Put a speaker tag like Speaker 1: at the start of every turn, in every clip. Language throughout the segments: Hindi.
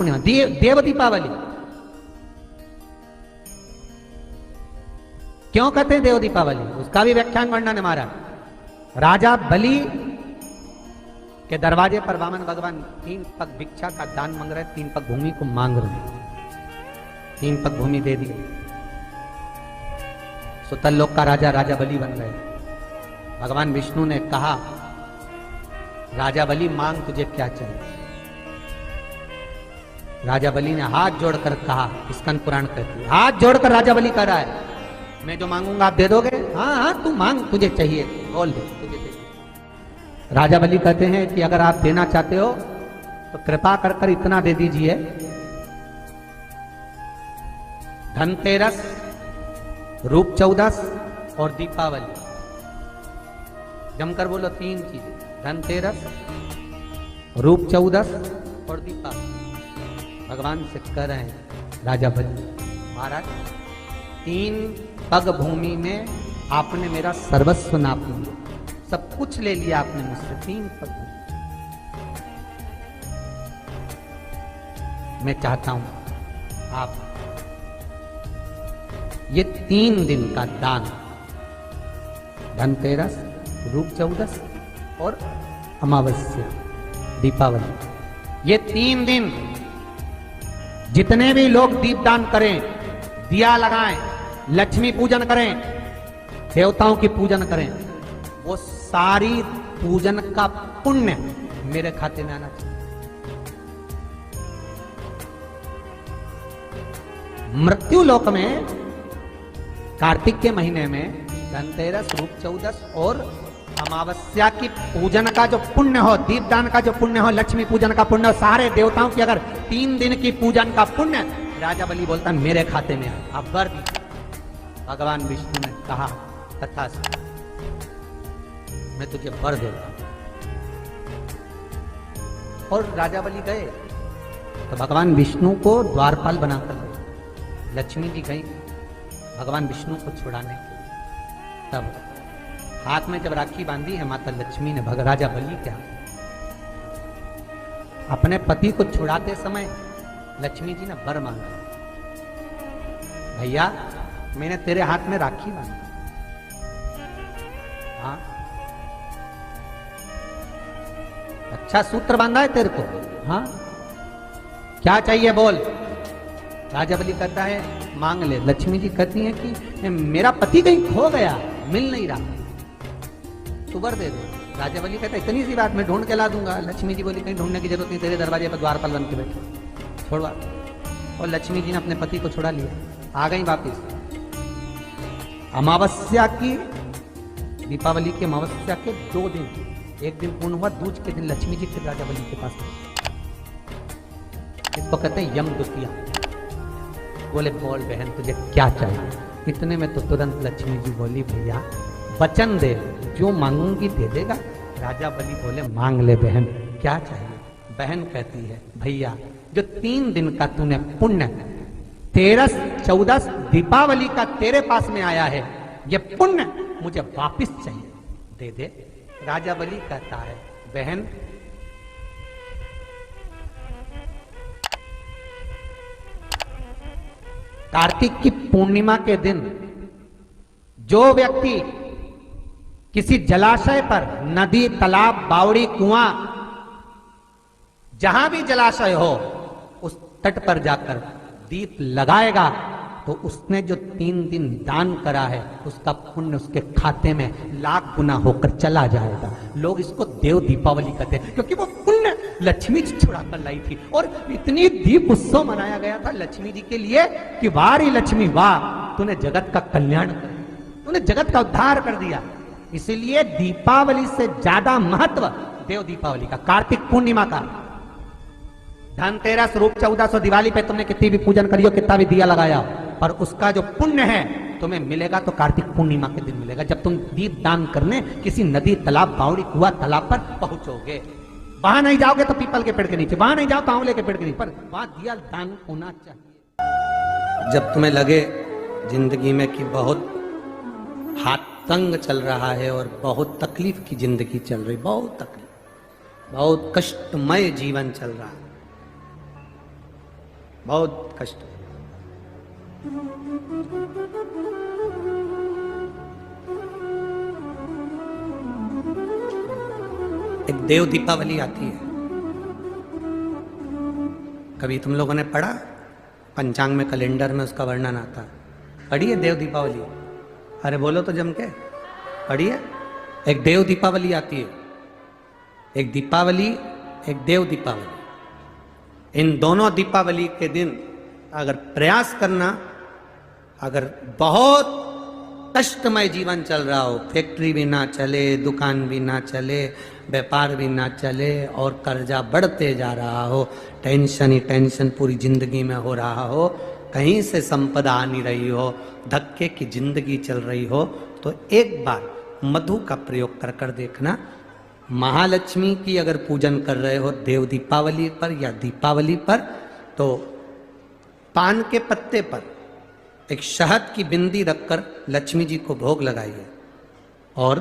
Speaker 1: पूर्णिमा, देव दीपावली। क्यों कहते हैं देव दीपावली, उसका भी व्याख्यान वर्णन है हमारा। राजा बलि के दरवाजे पर वामन भगवान 3 पग भिक्षा का दान मांग रहे, 3 पग भूमि को मांग रहे, 3 पग भूमि दे दी। सुतल लोक का राजा राजा बलि बन गए। भगवान विष्णु ने कहा, राजा बलि मांग तुझे क्या चाहिए। राजा बलि ने हाथ जोड़कर कहा, स्कंद पुराण कहती है, हाथ जोड़कर राजा बलि कह रहा है, मैं जो मांगूंगा आप दे दोगे? हाँ हाँ तू मांग, तुझे चाहिए बोल दे, तुझे दे। राजा बलि कहते हैं कि अगर आप देना चाहते हो तो कृपा कर कर इतना दे दीजिए, धनतेरस, रूप चौदस और दीपावली। जमकर बोलो 3 चीजें, धनतेरस, रूप चौदस और दीपावली। भगवान से कह रहे हैं राजा बलि, महाराज 3 पग भूमि में आपने मेरा सर्वस्व नाप लिया, सब कुछ ले लिया आपने मुझसे, 3 पग। मैं चाहता हूं आप ये 3 दिन का दान, धनतेरस, रूप चौदस और अमावस्या, दीपावली, ये 3 दिन जितने भी लोग दीपदान करें, दिया लगाएं, लक्ष्मी पूजन करें, देवताओं की पूजन करें, वो सारी पूजन का पुण्य मेरे खाते में आना चाहिए। मृत्यु लोक में कार्तिक के महीने में धनतेरस, रूप चौदस और अमावस्या की पूजन का जो पुण्य हो, दीपदान का जो पुण्य हो, लक्ष्मी पूजन का पुण्य हो, सारे देवताओं की अगर 3 दिन की पूजन का पुण्य, राजा बलि बोलता मेरे खाते में आए, आप वर दीजिए। भगवान विष्णु ने कहा तथा मैं तुझे वर देता। और राजा बलि गए तो भगवान विष्णु को द्वारपाल बनाकर गए। लक्ष्मी जी गई भगवान विष्णु को छुड़ाने के लिए। तब हाथ में जब राखी बांधी है माता लक्ष्मी ने, राजा बलि क्या अपने पति को छुड़ाते समय लक्ष्मी जी ने वर मांगा, भैया मैंने तेरे हाथ में राखी बांधी, हाँ अच्छा सूत्र बांधा है तेरे को, हाँ क्या चाहिए बोल। राजा बलि कहता है मांग ले। लक्ष्मी जी कहती हैं कि मेरा पति कहीं खो गया, मिल नहीं रहा, तू वर दे दे। राजा बलि कहता है इतनी सी बात मैं ढूंढ के ला दूंगा। लक्ष्मी जी बोली कहीं ढूंढने की जरूरत नहीं, तेरे दरवाजे पर द्वारपाल बन के बैठे, छोड़वा। और लक्ष्मी जी ने अपने पति को छुड़ा लिया, आ गई वापिस। अमावस्या की, दीपावली की अमावस्या के 2 दिन, एक दिन पूर्ण हुआ, दूज के दिन लक्ष्मी जी फिर राजा बलि के पास गए। इसको कहते हैं यम द्वितीया। बोले बोल बहन तुझे क्या चाहिए। इतने में तो तुरंत लक्ष्मी जी बोली भैया वचन दे, जो मांगूंगी दे देगा। राजा बलि बोले मांग ले बहन, क्या चाहिए। बहन कहती है भैया जो 3 दिन का तूने पुण्य, 13, 14 दीपावली का तेरे पास में आया है, ये पुण्य मुझे वापिस चाहिए, दे दे। राजा बलि कहता है बहन कार्तिक की पूर्णिमा के दिन जो व्यक्ति किसी जलाशय पर, नदी, तालाब, बावड़ी, कुआं, जहां भी जलाशय हो उस तट पर जाकर दीप लगाएगा तो उसने जो 3 दिन दान करा है उसका पुण्य उसके खाते में लाख गुना होकर चला जाएगा। लोग इसको देव दीपावली कहते हैं क्योंकि वो पुण्य लक्ष्मी जी छुड़ा कर लाई थी। और इतनी दीप उत्सव मनाया गया था लक्ष्मी जी के लिए कि वाह लक्ष्मी वाह, तूने जगत का कल्याण कर, तूने जगत का उद्धार कर दिया। इसीलिए दीपावली से ज्यादा महत्व देव दीपावली का, कार्तिक पूर्णिमा का। धनतेरस, रूप 14 दिवाली पे तुमने कितनी भी पूजन करियो, कितना भी दिया लगाया, पर उसका जो पुण्य है तुम्हें मिलेगा तो कार्तिक पूर्णिमा के दिन मिलेगा, जब तुम दीप दान करने किसी नदी, तालाब, बावड़ी, कुआं, तालाब पर पहुंचोगे। वहां नहीं जाओगे तो पीपल के पेड़ के नीचे, वहां नहीं जाओ तो आंवले के पेड़ के नीचे, पर वहां दिया दान होना चाहिए। जब तुम्हें लगे जिंदगी में कि बहुत हाथ तंग चल रहा है और बहुत तकलीफ की जिंदगी चल रही, बहुत तकलीफ, बहुत कष्टमय जीवन चल रहा है, बहुत कष्ट। एक देव दीपावली आती है, कभी तुम लोगों ने पढ़ा? पंचांग में, कैलेंडर में उसका वर्णन आता। पढ़ी है देव दीपावली? अरे बोलो तो जम के, पढ़ी है? एक देव दीपावली आती है, एक दीपावली, एक देव दीपावली। इन दोनों दीपावली के दिन अगर प्रयास करना, अगर बहुत कष्टमय जीवन चल रहा हो, फैक्ट्री भी ना चले, दुकान भी ना चले, व्यापार भी ना चले और कर्जा बढ़ते जा रहा हो, टेंशन ही टेंशन पूरी जिंदगी में हो रहा हो, कहीं से संपदा आ नहीं रही हो, धक्के की जिंदगी चल रही हो, तो एक बार मधु का प्रयोग कर कर देखना। महालक्ष्मी की अगर पूजन कर रहे हो देव दीपावली पर या दीपावली पर, तो पान के पत्ते पर एक शहद की बिंदी रखकर लक्ष्मी जी को भोग लगाइए और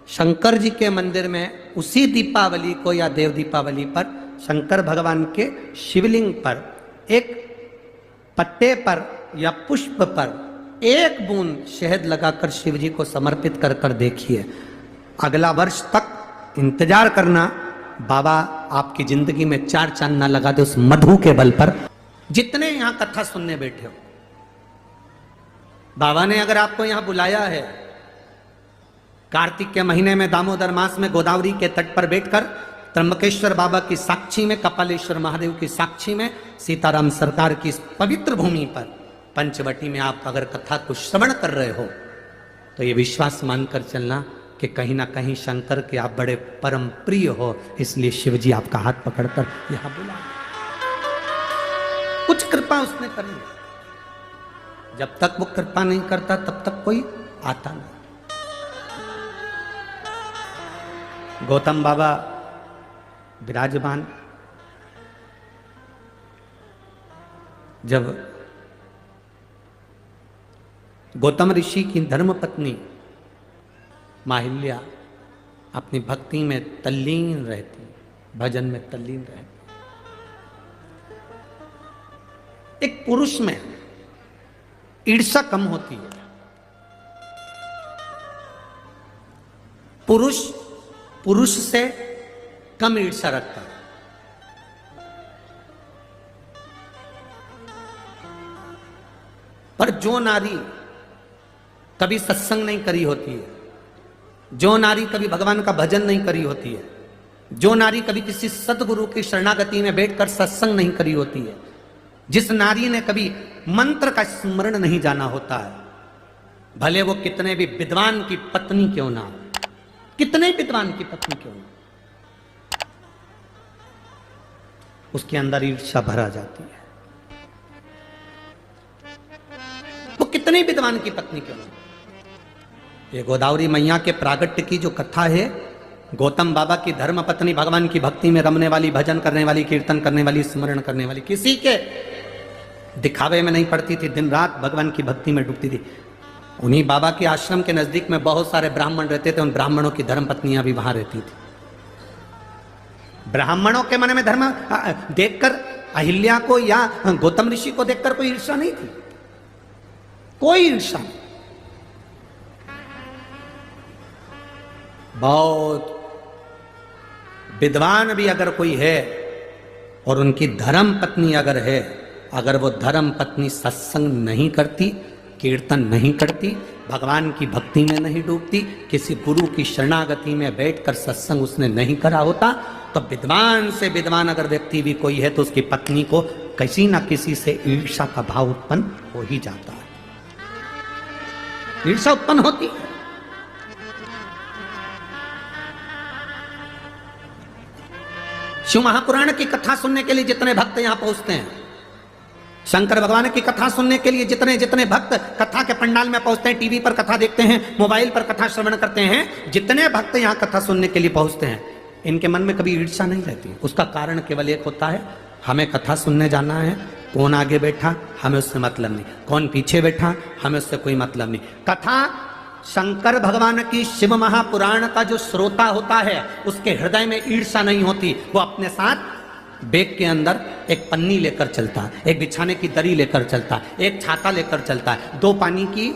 Speaker 1: शंकर जी के मंदिर में उसी दीपावली को या देव दीपावली पर शंकर भगवान के शिवलिंग पर एक पत्ते पर या पुष्प पर एक बूंद शहद लगाकर शिव जी को समर्पित कर कर देखिए। अगला वर्ष तक इंतजार करना, बाबा आपकी जिंदगी में चार चांद ना लगा दे उस मधु के बल पर। जितने यहां कथा सुनने बैठे हो, बाबा ने अगर आपको यहां बुलाया है, कार्तिक के महीने में दामोदर मास में गोदावरी के तट पर बैठकर त्र्यंबकेश्वर बाबा की साक्षी में, कपालेश्वर महादेव की साक्षी में, सीताराम सरकार की इस पवित्र भूमि पर पंचवटी में आप अगर कथा को श्रवण कर रहे हो, तो ये विश्वास मानकर चलना कि कहीं ना कहीं शंकर के आप बड़े परम प्रिय हो, इसलिए शिव जी आपका हाथ पकड़कर यहां बुला। कुछ कृपा उसने करनी, जब तक वो कृपा नहीं करता तब तक कोई आता नहीं। गौतम बाबा विराजमान, जब गौतम ऋषि की धर्मपत्नी माहिल्या अपनी भक्ति में तल्लीन रहती, भजन में तल्लीन रहती, एक पुरुष में ईर्ष्या कम होती है। पुरुष से कम ईर्ष्या रखता है। पर जो नारी कभी सत्संग नहीं करी होती है, जो नारी कभी भगवान का भजन नहीं करी होती है, जो नारी कभी किसी सतगुरु की शरणागति में बैठकर सत्संग नहीं करी होती है, जिस नारी ने कभी मंत्र का स्मरण नहीं जाना होता है, भले वो कितने भी विद्वान की पत्नी क्यों ना हो, कितने विद्वान की पत्नी क्यों ना, उसके अंदर ईर्ष्या भरा जाती है। वो कितने विद्वान की पत्नी क्यों ना। ये गोदावरी मैया के प्रागट्य की जो कथा है, गौतम बाबा की धर्म पत्नी भगवान की भक्ति में रमने वाली, भजन करने वाली, कीर्तन करने वाली, स्मरण करने वाली, किसी के दिखावे में नहीं पड़ती थी, दिन रात भगवान की भक्ति में डूबती थी। उन्हीं बाबा के आश्रम के नजदीक में बहुत सारे ब्राह्मण रहते थे, उन ब्राह्मणों की धर्म पत्नियां भी वहां रहती थी। ब्राह्मणों के मन में धर्म देखकर अहिल्या को या गौतम ऋषि को देखकर कोई ईर्ष्या नहीं थी, कोई ईर्ष्या नहीं। बहुत विद्वान भी अगर कोई है और उनकी धर्म पत्नी अगर है, अगर वो धर्म पत्नी सत्संग नहीं करती, कीर्तन नहीं करती, भगवान की भक्ति में नहीं डूबती, किसी गुरु की शरणागति में बैठकर सत्संग उसने नहीं करा होता, तो विद्वान से विद्वान अगर व्यक्ति भी कोई है तो उसकी पत्नी को किसी ना किसी से ईर्ष्या का भाव उत्पन्न हो ही जाता है। ईर्ष्या उत्पन्न होती है। शिव महापुराण की कथा सुनने के लिए जितने भक्त यहां पहुंचते हैं, शंकर भगवान की कथा सुनने के लिए जितने जितने भक्त कथा के पंडाल में पहुंचते हैं, टीवी पर कथा देखते हैं, मोबाइल पर कथा श्रवण करते हैं, जितने भक्त यहां कथा सुनने के लिए पहुंचते हैं, इनके मन में कभी ईर्ष्या नहीं रहती। उसका कारण केवल एक होता है, हमें कथा सुनने जाना है, कौन आगे बैठा हमें उससे मतलब नहीं, कौन पीछे बैठा हमें उससे कोई मतलब नहीं। कथा शंकर भगवान की शिव महापुराण का जो श्रोता होता है, उसके हृदय में ईर्ष्या नहीं होती, वो अपने साथ बैग के अंदर एक पन्नी लेकर चलता है, एक बिछाने की दरी लेकर चलता है, एक छाता लेकर चलता है, 2 पानी की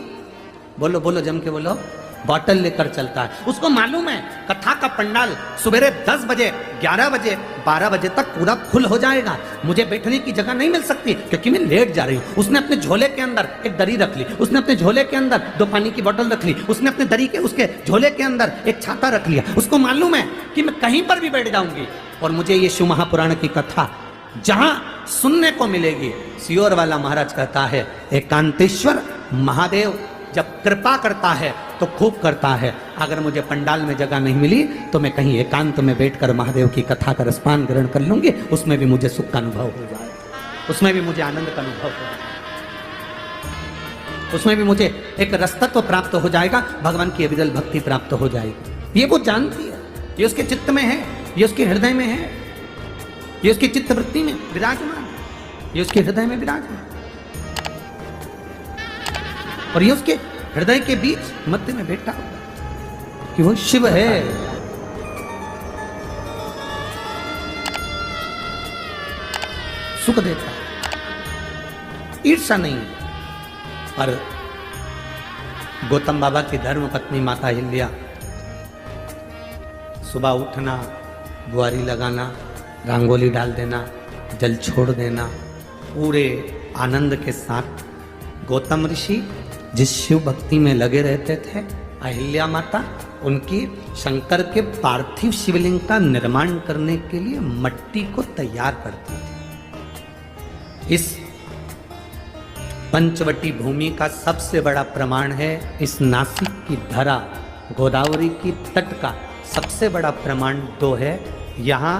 Speaker 1: बोलो बोलो जम के बोलो बॉटल लेकर चलता है। उसको मालूम है कथा का पंडाल सुबह 10 बजे 11 बजे 12 बजे तक पूरा फुल हो जाएगा, मुझे बैठने की जगह नहीं मिल सकती क्योंकि मैं लेट जा रही हूँ। उसने अपने झोले के अंदर एक दरी रख ली, उसने अपने झोले के अंदर 2 पानी की बोतल रख ली, उसने अपने दरी के उसके झोले के अंदर एक छाता रख लिया। उसको मालूम है कि मैं कहीं पर भी बैठ जाऊंगी और मुझे ये शिव महापुराण की कथा जहां सुनने को मिलेगी। सियोर वाला महाराज कहता है एकांतेश्वर महादेव जब कृपा करता है तो खूब करता है। अगर मुझे पंडाल में जगह नहीं मिली तो मैं कहीं एकांत में बैठकर महादेव की कथा का रसपान ग्रहण कर लूंगी, उसमें भी मुझे सुख का अनुभव हो जाए, उसमें भी मुझे आनंद का अनुभव हो जाए, उसमें भी मुझे एक रसतत्व प्राप्त हो जाएगा, भगवान की अविरल भक्ति प्राप्त हो जाएगी। ये वो जानती है, ये उसके चित्त में है, ये उसके हृदय में है, ये उसकी चित्तवृत्ति में विराजमान, ये उसके हृदय में विराजमान और ये उसके हृदय के बीच मध्य में बैठा हुआ कि वो शिव है। सुख देता है, ईर्षा नहीं। और गौतम बाबा की धर्म पत्नी माता अहिल्या सुबह उठना, बुआरी लगाना, रंगोली डाल देना, जल छोड़ देना, पूरे आनंद के साथ गौतम ऋषि जिस शिव भक्ति में लगे रहते थे, अहिल्या माता उनकी शंकर के पार्थिव शिवलिंग का निर्माण करने के लिए मट्टी को तैयार करती थी। इस पंचवटी भूमि का सबसे बड़ा प्रमाण है, इस नासिक की धरा गोदावरी की तट का सबसे बड़ा प्रमाण 2 है। यहाँ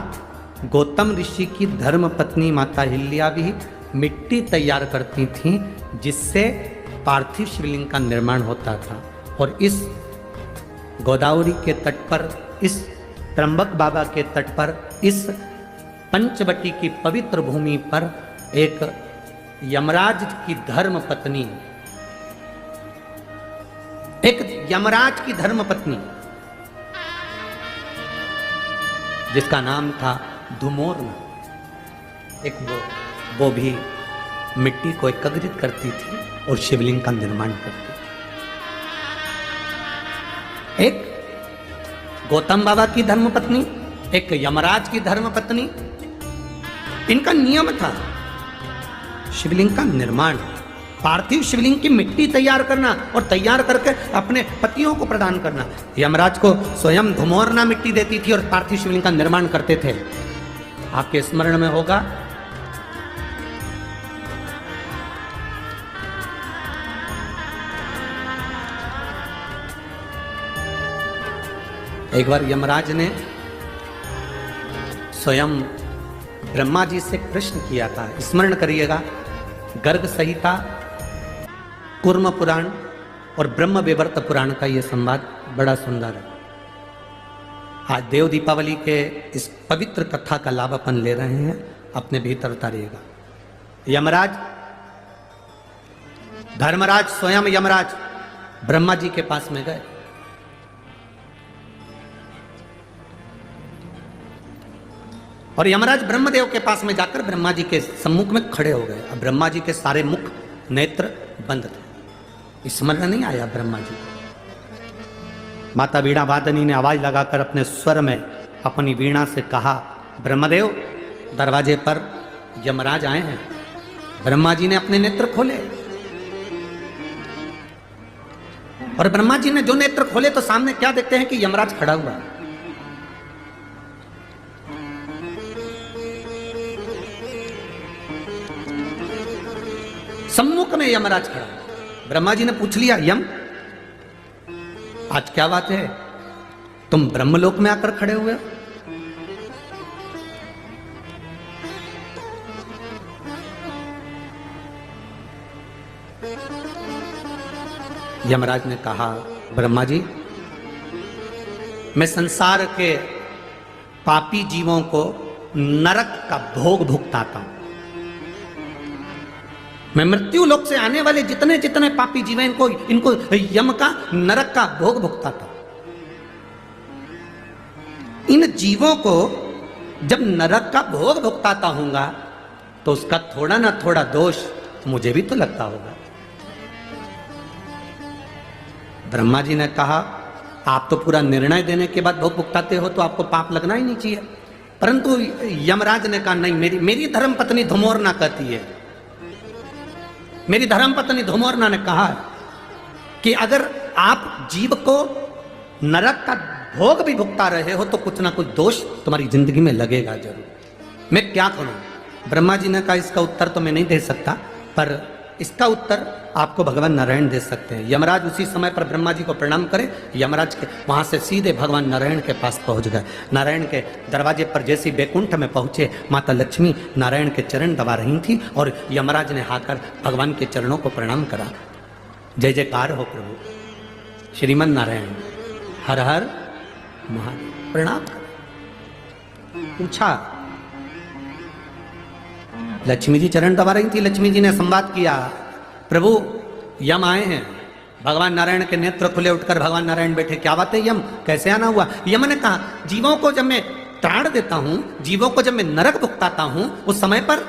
Speaker 1: गौतम ऋषि की धर्म पत्नी माता अहिल्या भी मिट्टी तैयार करती थी जिससे पार्थिव शिवलिंग का निर्माण होता था। और इस गोदावरी के तट पर, इस त्र्यंबक बाबा के तट पर, इस पंचवटी की पवित्र भूमि पर एक यमराज की धर्म पत्नी, एक यमराज की धर्म पत्नी जिसका नाम था धुमोरना, एक वो भी मिट्टी को एकत्रित करती थी और शिवलिंग का निर्माण करती थी। एक गौतम बाबा की धर्मपत्नी, एक यमराज की धर्मपत्नी, इनका नियम था शिवलिंग का निर्माण, पार्थिव शिवलिंग की मिट्टी तैयार करना और तैयार करके अपने पतियों को प्रदान करना। यमराज को स्वयं धुमोरना मिट्टी देती थी और पार्थिव शिवलिंग का निर्माण करते थे। आपके स्मरण में होगा एक बार यमराज ने स्वयं ब्रह्मा जी से प्रश्न किया था, स्मरण करिएगा, गर्ग संहिता, कूर्म पुराण और ब्रह्म विवर्त पुराण का यह संवाद बड़ा सुंदर है। आज देव दीपावली के इस पवित्र कथा का लाभ अपन ले रहे हैं, अपने भीतर उतारिएगा। यमराज, धर्मराज स्वयं यमराज ब्रह्मा जी के पास में गए। और यमराज ब्रह्मदेव के पास में जाकर ब्रह्मा जी के सम्मुख में खड़े हो गए। अब ब्रह्मा जी के सारे मुख नेत्र बंद थे, स्मरण नहीं आया ब्रह्मा जी को। माता वीणा वादनी ने आवाज लगाकर अपने स्वर में अपनी वीणा से कहा, ब्रह्मदेव दरवाजे पर यमराज आए हैं। ब्रह्मा जी ने अपने नेत्र खोले और ब्रह्मा जी ने जो नेत्र खोले तो सामने क्या देखते हैं कि यमराज खड़ा हुआ है। सम्मुख में यमराज खड़ा। ब्रह्मा जी ने पूछ लिया, यम आज क्या बात है, तुम ब्रह्मलोक में आकर खड़े हुए हो? यमराज ने कहा, ब्रह्मा जी मैं संसार के पापी जीवों को नरक का भोग भुगताता हूं। मैं मृत्यु लोक से आने वाले जितने जितने पापी जीव हैं इनको यम का नरक का भोग भुगताता। इन जीवों को जब नरक का भोग भुगताता हूंगा तो उसका थोड़ा ना थोड़ा दोष मुझे भी तो लगता होगा। ब्रह्मा जी ने कहा आप तो पूरा निर्णय देने के बाद भोग भुगताते हो तो आपको पाप लगना ही नहीं चाहिए, परंतु यमराज ने कहा नहीं, मेरी धर्मपत्नी धुमोरना कहती है, मेरी धर्मपत्नी धुमोरना ने कहा कि अगर आप जीव को नरक का भोग भी भुगता रहे हो तो कुछ ना कुछ दोष तुम्हारी जिंदगी में लगेगा जरूर। मैं क्या करूं? ब्रह्मा जी ने कहा इसका उत्तर तो मैं नहीं दे सकता, पर इसका उत्तर आपको भगवान नारायण दे सकते हैं। यमराज उसी समय पर ब्रह्मा जी को प्रणाम करे, यमराज के वहां से सीधे भगवान नारायण के पास पहुंच गए। नारायण के दरवाजे पर जैसे बैकुंठ में पहुंचे, माता लक्ष्मी नारायण के चरण दबा रही थी और यमराज ने आकर भगवान के चरणों को प्रणाम करा। जय जयकार हो प्रभु, श्रीमन नारायण, हर हर महादेव, प्रणाम। पूछा, लक्ष्मी जी चरण दबा रही थी, लक्ष्मी जी ने संवाद किया, प्रभु यम आए हैं। भगवान नारायण के नेत्र खुले, उठकर भगवान नारायण बैठे, क्या बात है यम, कैसे आना हुआ? यम ने कहा जीवों को जब मैं त्राण देता हूं, जीवों को जब मैं नरक भुगताता हूं, उस समय पर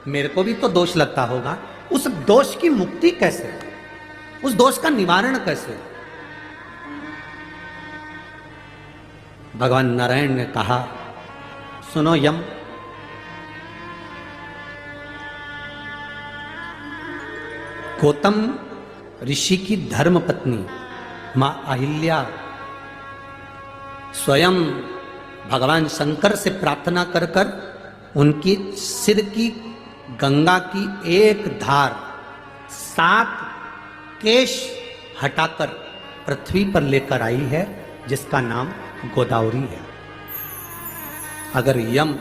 Speaker 1: मेरे को भी तो दोष लगता होगा। उस दोष की मुक्ति कैसे, उस दोष का निवारण कैसे? भगवान नारायण ने कहा सुनो यम, गौतम ऋषि की धर्म पत्नी मां अहिल्या स्वयं भगवान शंकर से प्रार्थना कर कर उनकी सिर की गंगा की एक धार 7 केश हटाकर पृथ्वी पर लेकर आई है, जिसका नाम गोदावरी है। अगर यम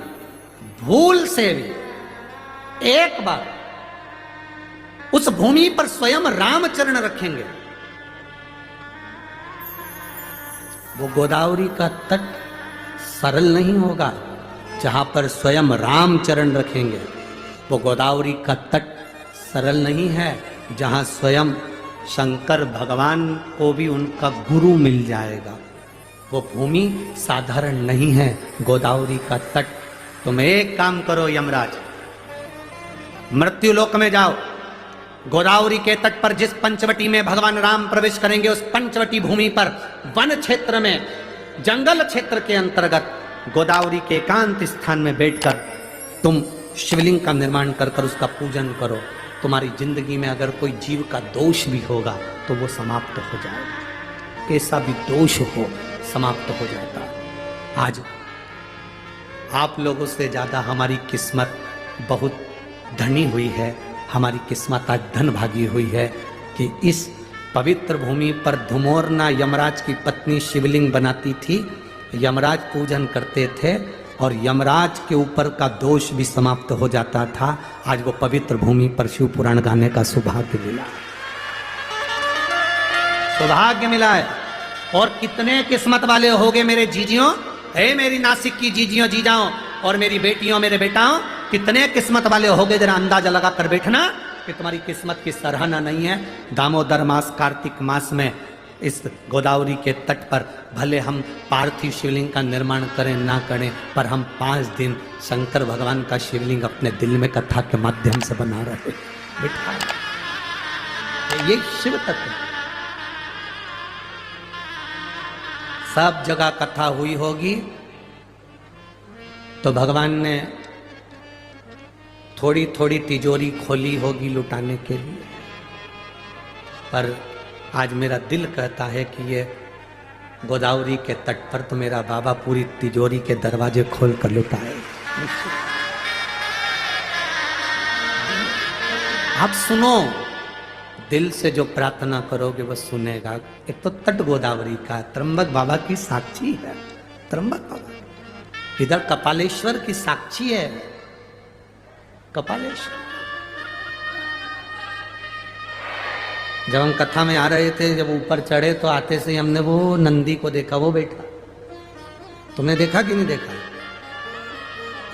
Speaker 1: भूल से भी एक बार उस भूमि पर स्वयं रामचरण रखेंगे, वो गोदावरी का तट सरल नहीं होगा। जहां पर स्वयं रामचरण रखेंगे, वो गोदावरी का तट सरल नहीं है। जहां स्वयं शंकर भगवान को भी उनका गुरु मिल जाएगा, वो भूमि साधारण नहीं है, गोदावरी का तट। तुम एक काम करो यमराज, मृत्युलोक में जाओ, गोदावरी के तट पर जिस पंचवटी में भगवान राम प्रवेश करेंगे, उस पंचवटी भूमि पर वन क्षेत्र में, जंगल क्षेत्र के अंतर्गत गोदावरी के एकांत स्थान में बैठकर तुम शिवलिंग का निर्माण कर कर उसका पूजन करो। तुम्हारी जिंदगी में अगर कोई जीव का दोष भी होगा तो वो समाप्त हो जाएगा, कैसा भी दोष हो समाप्त हो जाता है। आज आप लोगों से ज्यादा हमारी किस्मत बहुत धनी हुई है, हमारी किस्मत आज धन भागी हुई है कि इस पवित्र भूमि पर धुमोरना यमराज की पत्नी शिवलिंग बनाती थी, यमराज पूजन करते थे और यमराज के ऊपर का दोष भी समाप्त हो जाता था। आज वो पवित्र भूमि पर शिव पुराण गाने का सौभाग्य मिला, सौभाग्य मिला है। और कितने किस्मत वाले होगे मेरे जीजियों, हे मेरी नासिक की जीजियों जीजाओं और मेरी बेटियों मेरे बेटाओं, कितने किस्मत वाले होगे, जरा अंदाजा लगा कर बैठना कि तुम्हारी किस्मत की सराहना नहीं है। दामोदर मास कार्तिक मास में इस गोदावरी के तट पर भले हम पार्थिव शिवलिंग का निर्माण करें ना करें, पर हम 5 दिन शंकर भगवान का शिवलिंग अपने दिल में कथा के माध्यम से बना रहे बिठा। ये शिव तत्व, सब जगह कथा हुई होगी तो भगवान ने थोड़ी थोड़ी तिजोरी खोली होगी लुटाने के लिए, पर आज मेरा दिल कहता है कि ये गोदावरी के तट पर तो मेरा बाबा पूरी तिजोरी के दरवाजे खोल कर लुटाए। आप सुनो, दिल से जो प्रार्थना करोगे वो सुनेगा। एक तो तट गोदावरी का, त्र्यंबक बाबा की साक्षी है, त्र्यंबक बाबा इधर कपालेश्वर की साक्षी है, कपालेश्वर। जब हम कथा में आ रहे थे, जब ऊपर चढ़े तो आते से हमने वो नंदी को देखा, वो बैठा। तुमने देखा कि नहीं देखा?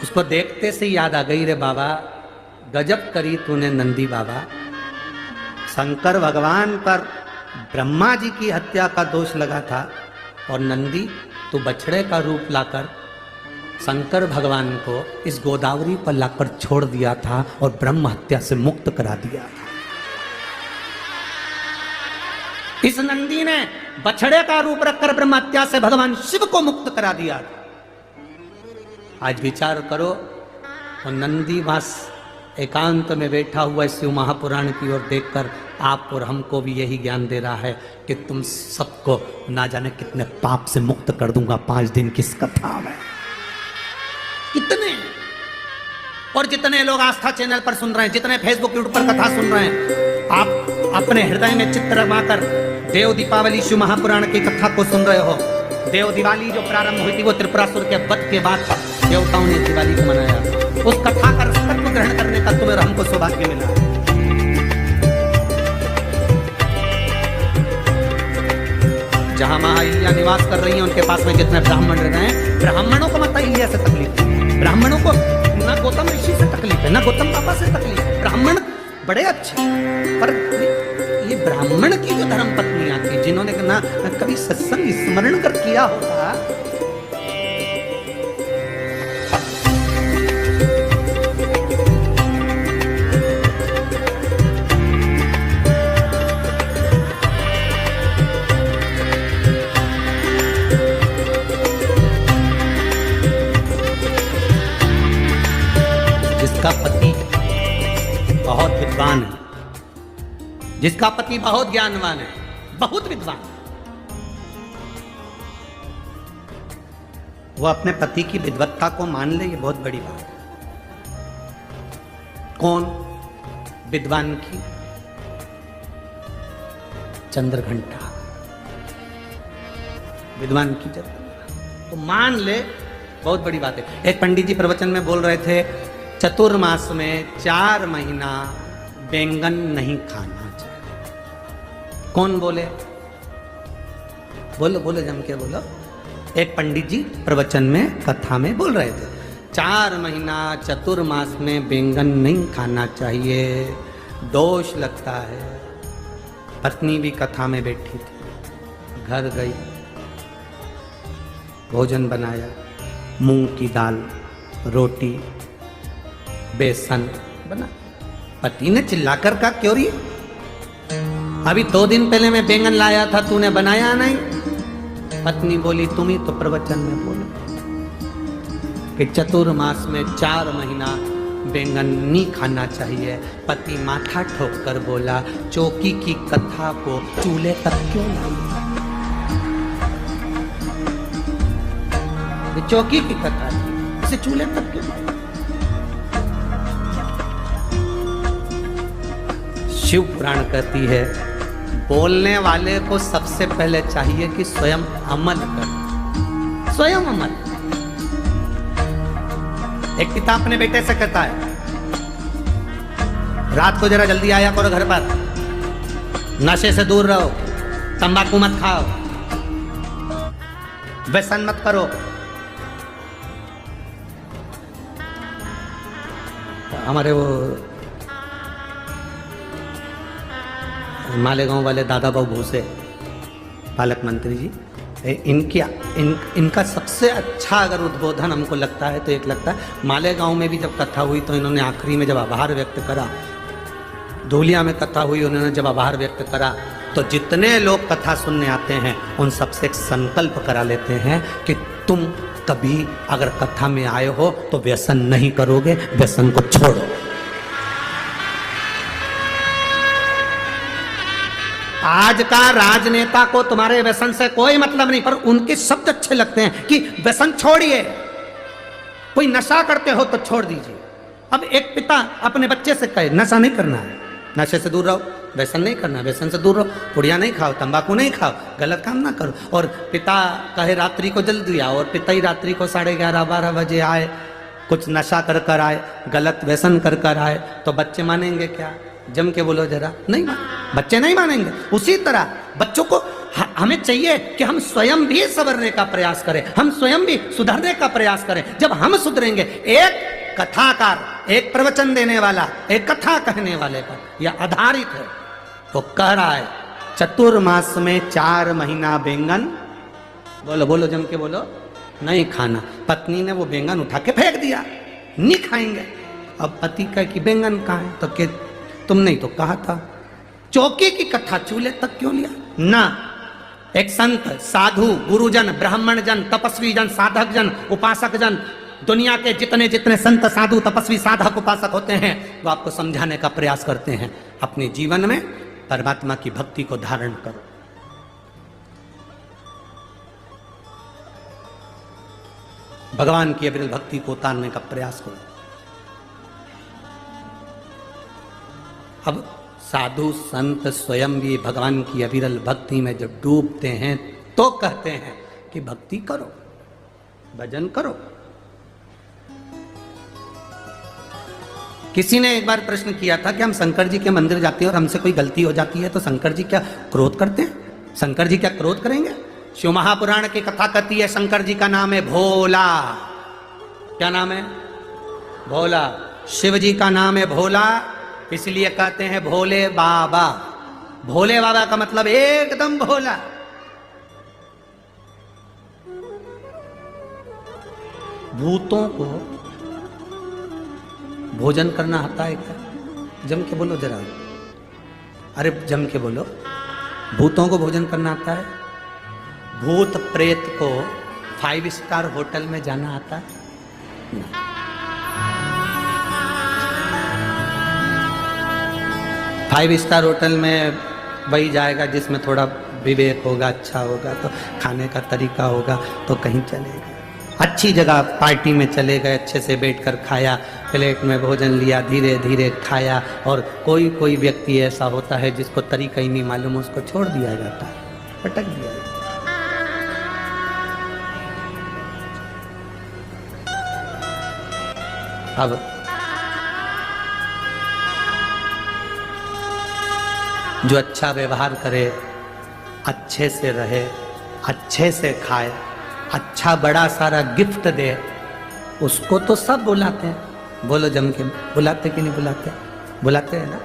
Speaker 1: उसको देखते से याद आ गई, रे बाबा गजब करी तूने नंदी बाबा। शंकर भगवान पर ब्रह्मा जी की हत्या का दोष लगा था और नंदी तू बछड़े का रूप लाकर शंकर भगवान को इस गोदावरी पर लाकर छोड़ दिया था और ब्रह्म हत्या से मुक्त करा दिया था। इस नंदी ने बछड़े का रूप रखकर ब्रह्म हत्या से भगवान शिव को मुक्त करा दिया था। आज विचार करो, तो नंदी बस एकांत में बैठा हुआ शिव महापुराण की ओर देखकर आप और हमको भी यही ज्ञान दे रहा है कि तुम सबको ना जाने कितने पाप से मुक्त कर दूंगा 5 दिन की इस कथा में। कितने, और जितने लोग आस्था चैनल पर सुन रहे हैं, जितने फेसबुक यूट्यूब पर कथा सुन रहे हैं, आप अपने हृदय में चित्त रमाकर देव दीपावली शिव महापुराण की कथा को सुन रहे हो। देव दिवाली जो प्रारंभ हुई थी वो त्रिपुरासुर के वध के बाद देवताओं ने दिवाली को मनाया। उस कथा का रसतत्व ग्रहण करने का तुम्हें हमको सौभाग्य मिला। जहां महाअहिल्या निवास कर रही हैं उनके पास में जितने ब्राह्मण रह रहे हैं, ब्राह्मणों को माता अहिल्या से तकलीफ है। ब्राह्मणों को ना गौतम ऋषि से तकलीफ है, ना गौतम पापा से तकलीफ है। ब्राह्मण बड़े अच्छे, पर ये ब्राह्मण की जो धर्म पत्नियां थी, जिन्होंने ना कभी सत्संग स्मरण कर किया होगा, जिसका पति बहुत विद्वान है, जिसका पति बहुत ज्ञानवान है, बहुत विद्वान, वो अपने पति की विद्वत्ता को मान ले, ये बहुत बड़ी बात है। कौन विद्वान की? चंद्रघंटा विद्वान की तो मान ले, बहुत बड़ी बात है। एक पंडित जी प्रवचन में बोल रहे थे, चतुर्मास में 4 महीना बैंगन नहीं खाना चाहिए। कौन बोले? बोलो बोलो, जम के बोलो। एक पंडित जी प्रवचन में कथा में बोल रहे थे, 4 महीना चतुर्मास में बैंगन नहीं खाना चाहिए, दोष लगता है। पत्नी भी कथा में बैठी थी, घर गई, भोजन बनाया, मूंग की दाल, रोटी, बेसन बना। पति ने चिल्लाकर कहा, क्यों रही? अभी 2 दिन पहले मैं बैंगन लाया था, तूने बनाया नहीं। पत्नी बोली, तुम ही तो प्रवचन में बोले कि चतुर्मास में 4 महीना बैंगन नहीं खाना चाहिए। पति माथा ठोक कर बोला, चौकी की कथा को चूल्हे तक क्यों लाई? चौकी की कथा इसे चूल्हे तक क्यों लाई? शिव पुराण कहती है, बोलने वाले को सबसे पहले चाहिए कि स्वयं अमल कर, स्वयं अमल। एक पिता अपने बेटे से कहता है, रात को जरा जल्दी आया करो घर पर, नशे से दूर रहो, तंबाकू मत खाओ, व्यसन मत करो। हमारे वो मालेगांव वाले दादा बाबू भूसे पालक मंत्री जी, इनका सबसे अच्छा अगर उद्बोधन हमको लगता है तो एक लगता है, मालेगांव में भी जब कथा हुई तो इन्होंने आखिरी में जब आभार व्यक्त करा, धूलिया में कथा हुई उन्होंने जब आभार व्यक्त करा, तो जितने लोग कथा सुनने आते हैं उन सबसे एक संकल्प करा लेते हैं कि तुम कभी अगर कथा में आए हो तो व्यसन नहीं करोगे, व्यसन को छोड़ो। आज का राजनेता को तुम्हारे व्यसन से कोई मतलब नहीं, पर उनके शब्द अच्छे लगते हैं कि व्यसन छोड़िए, कोई नशा करते हो तो छोड़ दीजिए। अब एक पिता अपने बच्चे से कहे नशा नहीं करना है, नशे से दूर रहो, व्यसन नहीं करना, व्यसन से दूर रहो, पुड़िया नहीं खाओ, तंबाकू नहीं खाओ, गलत काम ना करो। और पिता कहे रात्रि को जल्दी आओ, और पिता ही रात्रि को 11:30-12 बजे आए, कुछ नशा कर कर आए, गलत व्यसन कर कर आए, तो बच्चे मानेंगे क्या? जम के बोलो जरा, नहीं मान, बच्चे नहीं मानेंगे। उसी तरह बच्चों को हमें चाहिए कि हम स्वयं भी संवरने का प्रयास करें, हम स्वयं भी सुधरने का प्रयास करें। जब हम सुधरेंगे, एक कथाकार, एक प्रवचन देने वाला, एक कथा कहने वाले पर यह आधारित है, वो कह रहा है चतुर्मास में 4 महीना बैंगन, बोलो बोलो जम के बोलो, नहीं खाना। पत्नी ने वो बैंगन उठा के फेंक दिया, नहीं खाएंगे। अब पति कहे कि बैंगन कहाँ है, तो के तुमने ही तो कहा था। चौके की कथा चूल्हे तक क्यों लिया ना। एक संत, साधु, गुरुजन, ब्राह्मण जन, तपस्वी जन, साधक जन, उपासक जन, दुनिया के जितने जितने संत, साधु, तपस्वी, साधक, उपासक होते हैं, वो आपको समझाने का प्रयास करते हैं, अपने जीवन में परमात्मा की भक्ति को धारण करो। भगवान की अविरल भक्ति को उतारने का प्रयास करो। अब साधु संत स्वयं भी भगवान की अविरल भक्ति में जब डूबते हैं तो कहते हैं कि भक्ति करो, भजन करो। किसी ने एक बार प्रश्न किया था कि हम शंकर जी के मंदिर जाते हैं और हमसे कोई गलती हो जाती है तो शंकर जी क्या क्रोध करते हैं? शंकर जी क्या क्रोध करेंगे? शिव महापुराण की कथा कहती है शंकर जी का नाम है भोला। क्या नाम है? भोला। शिव जी का नाम है भोला, इसलिए कहते हैं भोले बाबा। भोले बाबा का मतलब एकदम भोला। भूतों को भोजन करना आता है क्या? जम के बोलो जरा, अरे जम के बोलो। भूतों को भोजन करना आता है? भूत प्रेत को 5 स्टार होटल में जाना आता है? नहीं। 5 स्टार होटल में वही जाएगा जिसमें थोड़ा विवेक होगा, अच्छा होगा, तो खाने का तरीका होगा तो कहीं चलेगा। अच्छी जगह पार्टी में चले गए, अच्छे से बैठकर खाया, प्लेट में भोजन लिया, धीरे धीरे खाया। और कोई कोई व्यक्ति ऐसा होता है जिसको तरीका ही नहीं मालूम, उसको छोड़ दिया जाता है, पटक दिया जाता है। अब जो अच्छा व्यवहार करे, अच्छे से रहे, अच्छे से खाए, अच्छा बड़ा सारा गिफ्ट दे, उसको तो सब बुलाते हैं। बोलो जम के, बुलाते कि नहीं बुलाते? बुलाते हैं ना।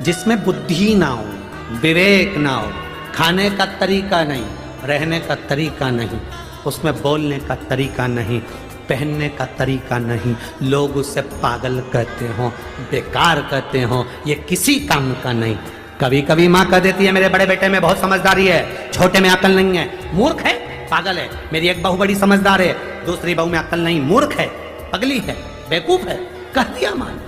Speaker 1: जिसमें बुद्धि ना हो, विवेक ना हो, खाने का तरीका नहीं, रहने का तरीका नहीं, उसमें बोलने का तरीका नहीं, पहनने का तरीका नहीं, लोग उसे पागल कहते हो, बेकार कहते हो, ये किसी काम का नहीं। कभी कभी माँ कह देती है मेरे बड़े बेटे में बहुत समझदारी है, छोटे में अकल नहीं है, मूर्ख है, पागल है। मेरी एक बहू बड़ी समझदार है, दूसरी बहू में अकल नहीं, मूर्ख है, पगली है, बेवकूफ है, कह दिया माँ ने।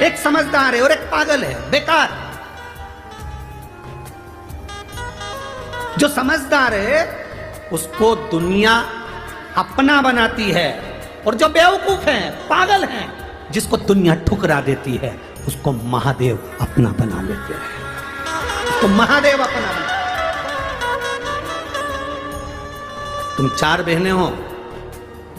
Speaker 1: एक समझदार है और एक पागल है, बेकार। जो समझदार है उसको दुनिया अपना बनाती है, और जो बेवकूफ है, पागल है, जिसको दुनिया ठुकरा देती है, उसको महादेव अपना बना लेते हैं। उसको महादेव अपना बना। तुम 4 बहनें हो,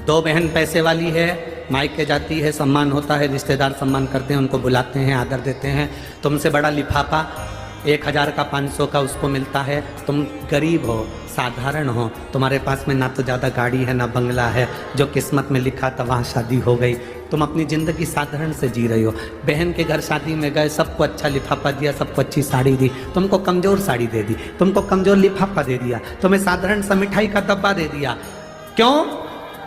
Speaker 1: 2 बहन पैसे वाली है, मायके जाती है, सम्मान होता है, रिश्तेदार सम्मान करते हैं, उनको बुलाते हैं, आदर देते हैं। तुमसे बड़ा लिफाफा 1000 का 500 का उसको मिलता है। तुम गरीब हो, साधारण हो, तुम्हारे पास में ना तो ज़्यादा गाड़ी है ना बंगला है, जो किस्मत में लिखा था वहाँ शादी हो गई। तुम अपनी ज़िंदगी साधारण से जी रही हो। बहन के घर शादी में गए, सबको अच्छा लिफाफा दिया, सबको अच्छी साड़ी दी, तुमको कमज़ोर साड़ी दे दी, तुमको कमज़ोर लिफाफा दे दिया, तुम्हें साधारण सा मिठाई का डब्बा दे दिया। क्यों?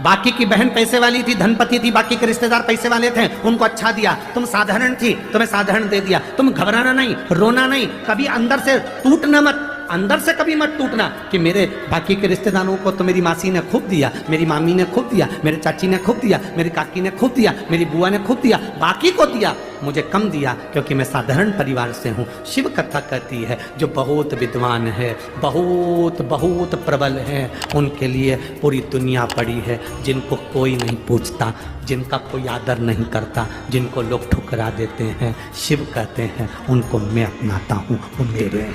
Speaker 1: बाकी की बहन पैसे वाली थी, धनपति थी, बाकी के रिश्तेदार पैसे वाले थे, उनको अच्छा दिया। तुम साधारण थी, तुम्हें साधारण दे दिया। तुम घबराना नहीं, रोना नहीं, कभी अंदर से टूटना मत, अंदर से कभी मत टूटना कि मेरे बाकी के रिश्तेदारों को तो मेरी मासी ने खूब दिया, मेरी मामी ने खूब दिया, मेरे चाची ने खूब दिया, मेरी काकी ने खूब दिया, मेरी बुआ ने खूब दिया, बाकी को दिया, मुझे कम दिया क्योंकि मैं साधारण परिवार से हूँ। शिव कथा कहती है जो बहुत विद्वान है, बहुत बहुत प्रबल है, उनके लिए पूरी दुनिया पड़ी है, जिनको कोई नहीं पूछता, जिनका कोई आदर नहीं करता, जिनको लोग ठुकरा देते हैं, शिव कहते हैं उनको मैं अपनाता हूँ, वो मेरे हैं,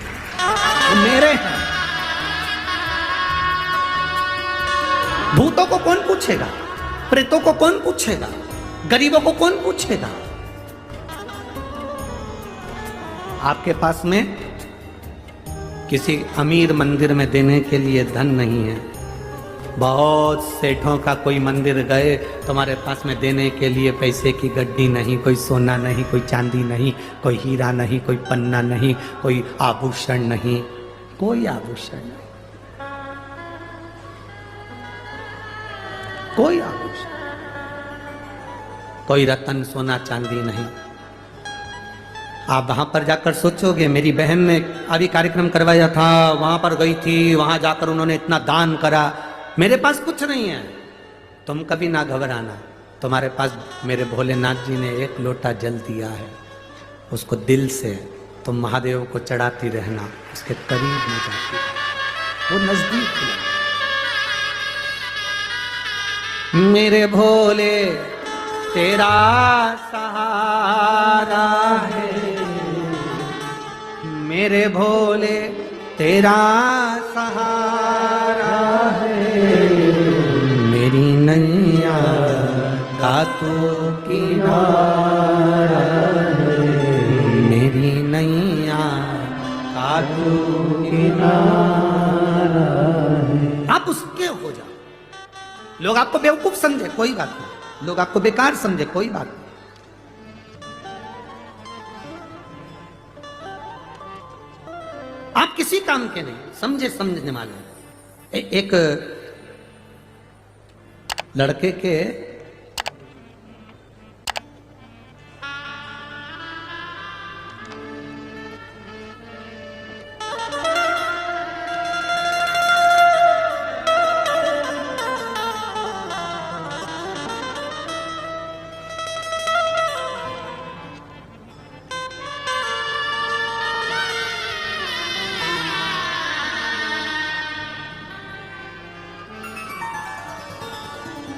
Speaker 1: वो मेरे हैं। भूतों को कौन पूछेगा? प्रेतों को कौन पूछेगा? गरीबों को कौन पूछेगा? आपके पास में किसी अमीर मंदिर में देने के लिए धन नहीं है, बहुत सेठों का कोई मंदिर गए, तुम्हारे पास में देने के लिए पैसे की गड्डी नहीं, कोई सोना नहीं, कोई चांदी नहीं, कोई हीरा नहीं, कोई पन्ना नहीं, कोई आभूषण नहीं, कोई आभूषण नहीं। कोई आभूषण, कोई रतन सोना चांदी नहीं। आप वहां पर जाकर सोचोगे, मेरी बहन ने अभी कार्यक्रम करवाया था, वहां पर गई थी, वहां जाकर उन्होंने इतना दान करा, मेरे पास कुछ नहीं है। तुम कभी ना घबराना, तुम्हारे पास मेरे भोलेनाथ जी ने एक लोटा जल दिया है, उसको दिल से तुम महादेव को चढ़ाती रहना, उसके करीब न जाती, वो नजदीक है। मेरे भोले तेरा सहारा है, मेरे भोले तेरा सहारा है, मेरी नैया का तू किनारा है, मेरी नैया का तू किनारा है। आप उसके हो जाओ। लोग आपको बेवकूफ समझे कोई बात नहीं, लोग आपको बेकार समझे कोई बात नहीं। आप किसी काम के नहीं, समझे समझने वाले। एक लड़के के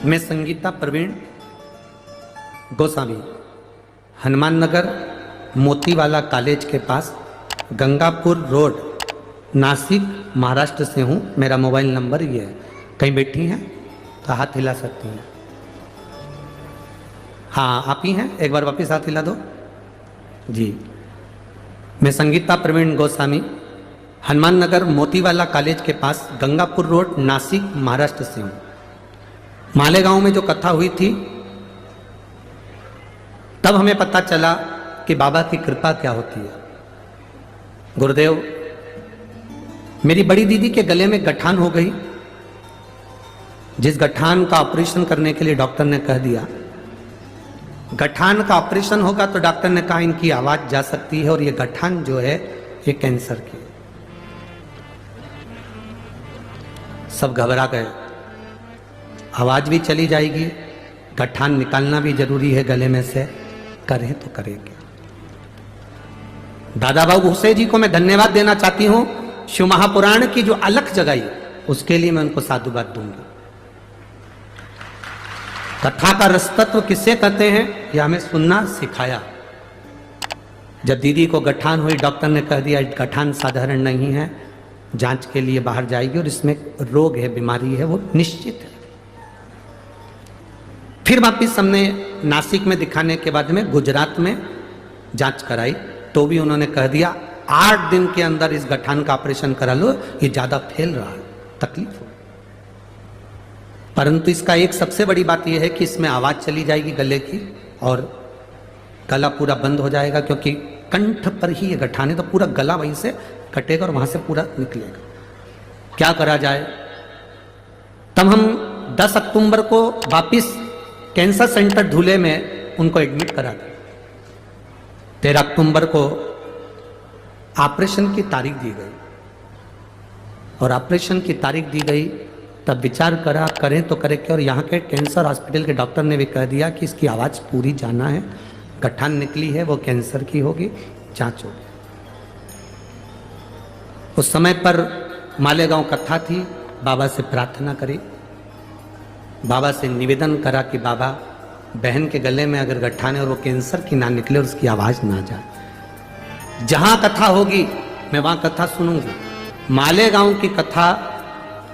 Speaker 1: मैं संगीता प्रवीण गोस्वामी हनुमान नगर मोतीवाला कॉलेज के पास गंगापुर रोड नासिक महाराष्ट्र से हूँ। मेरा मोबाइल नंबर ये है। कहीं बैठी हैं तो हाथ हिला सकती हैं। हाँ आप ही हैं, एक बार वापस हाथ हिला दो जी। मैं संगीता प्रवीण गोस्वामी हनुमान नगर मोतीवाला कॉलेज के पास गंगापुर रोड नासिक महाराष्ट्र से हूँ। मालेगांव में जो कथा हुई थी तब हमें पता चला कि बाबा की कृपा क्या होती है। गुरुदेव, मेरी बड़ी दीदी के गले में गठान हो गई, जिस गठान का ऑपरेशन करने के लिए डॉक्टर ने कह दिया, गठान का ऑपरेशन होगा तो डॉक्टर ने कहा इनकी आवाज जा सकती है और ये गठान जो है ये कैंसर की। सब घबरा गए, आवाज भी चली जाएगी, गठान निकालना भी जरूरी है गले में से, करें तो करेंगे। दादा बाबू भूसे जी को मैं धन्यवाद देना चाहती हूं, शिव महापुराण की जो अलख जगाई उसके लिए मैं उनको साधुवाद दूंगी। कथा का रसतत्व किससे कहते हैं यह हमें सुनना सिखाया। जब दीदी को गठान हुई, डॉक्टर ने कह दिया गठान साधारण नहीं है, जांच के लिए बाहर जाएगी और इसमें रोग है, बीमारी है, वो निश्चित है। फिर वापिस हमने नासिक में दिखाने के बाद में गुजरात में जांच कराई तो भी उन्होंने कह दिया 8 दिन के अंदर इस गठान का ऑपरेशन करा लो, ये ज्यादा फैल रहा है, तकलीफ हो। परंतु इसका एक सबसे बड़ी बात यह है कि इसमें आवाज चली जाएगी गले की और गला पूरा बंद हो जाएगा, क्योंकि कंठ पर ही ये गठान है तो पूरा गला वहीं से कटेगा और वहां से पूरा निकलेगा। क्या करा जाए? तब हम 10 अक्टूबर को वापिस कैंसर सेंटर धुले में उनको एडमिट करा दिया। 13 अक्टूबर को ऑपरेशन की तारीख दी गई और ऑपरेशन की तारीख दी गई तब विचार करा करें तो करें क्या। और यहाँ के कैंसर हॉस्पिटल के डॉक्टर ने भी कह दिया कि इसकी आवाज़ पूरी जाना है, गठान निकली है वो कैंसर की होगी, जांच होगी। उस समय पर मालेगांव कथा थी, बाबा से प्रार्थना करी, बाबा से निवेदन करा कि बाबा बहन के गले में अगर गठान है और वो कैंसर की ना निकले और उसकी आवाज ना जाए। जहां कथा होगी मैं वहां कथा सुनूंगी। मालेगांव की कथा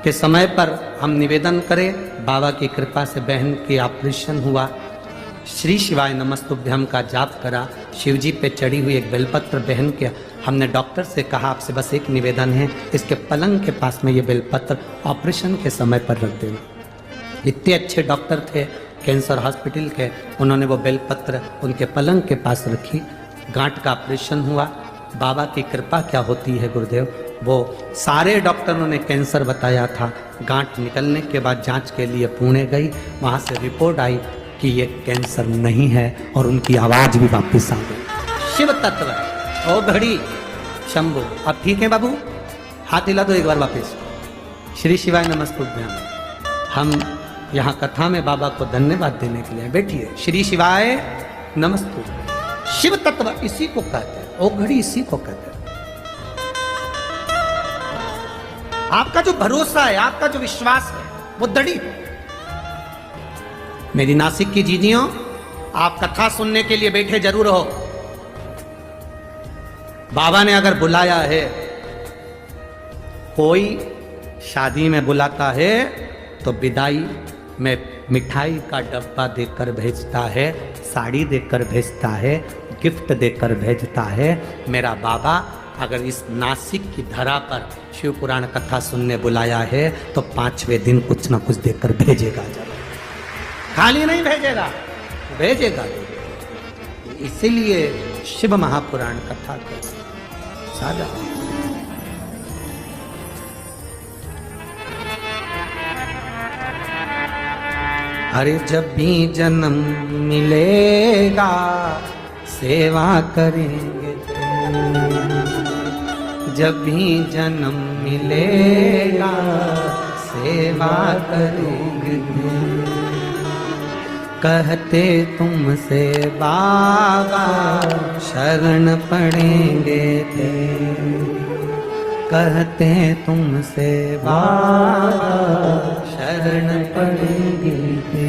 Speaker 1: के समय पर हम निवेदन करें, बाबा की कृपा से बहन की ऑपरेशन हुआ, श्री शिवाय नमस्तुभ्यम का जाप करा, शिवजी पे चढ़ी हुई एक बेलपत्र बहन के हमने डॉक्टर से कहा आपसे बस एक निवेदन है, इसके पलंग के पास में ये बेलपत्र ऑपरेशन के समय पर रख देना। इतने अच्छे डॉक्टर थे कैंसर हॉस्पिटल के, उन्होंने वो बेलपत्र उनके पलंग के पास रखी। गांठ का ऑपरेशन हुआ, बाबा की कृपा क्या होती है गुरुदेव, वो सारे डॉक्टरों ने कैंसर बताया था, गांठ निकलने के बाद जांच के लिए पुणे गई, वहाँ से रिपोर्ट आई कि ये कैंसर नहीं है और उनकी आवाज़ भी वापस आ गई। शिव तत्व ओ घड़ी शंभु। अब ठीक है बाबू, हाथ हिला दो एक बार वापस। श्री शिवाय नमस्तुभ्यम। हम यहाँ कथा में बाबा को धन्यवाद देने के लिए बैठिए। श्री शिवाय नमस्तुभ्यम। शिव तत्व इसी को कहते हैं, ओ घड़ी इसी को कहते हैं। आपका जो भरोसा है, आपका जो विश्वास है, वो दृढ़। मेरी नासिक की जीजियों, आप कथा सुनने के लिए बैठे जरूर हो। बाबा ने अगर बुलाया है, कोई शादी में बुलाता है तो विदाई में मिठाई का डब्बा देकर भेजता है, साड़ी देकर भेजता है, गिफ्ट देकर भेजता है। मेरा बाबा अगर इस नासिक की धरा पर शिव पुराण कथा सुनने बुलाया है तो 5वें दिन कुछ ना कुछ देकर भेजेगा, जरूर, खाली नहीं भेजेगा, भेजेगा। इसीलिए शिव महापुराण कथा को सादा। अरे जब भी जन्म मिलेगा सेवा करेंगे, जब भी जन्म मिलेगा सेवा करेंगे। कहते तुमसे बाबा शरण पड़ेंगे थे, कहते तुमसे बाबा शरण पड़ेंगे थे।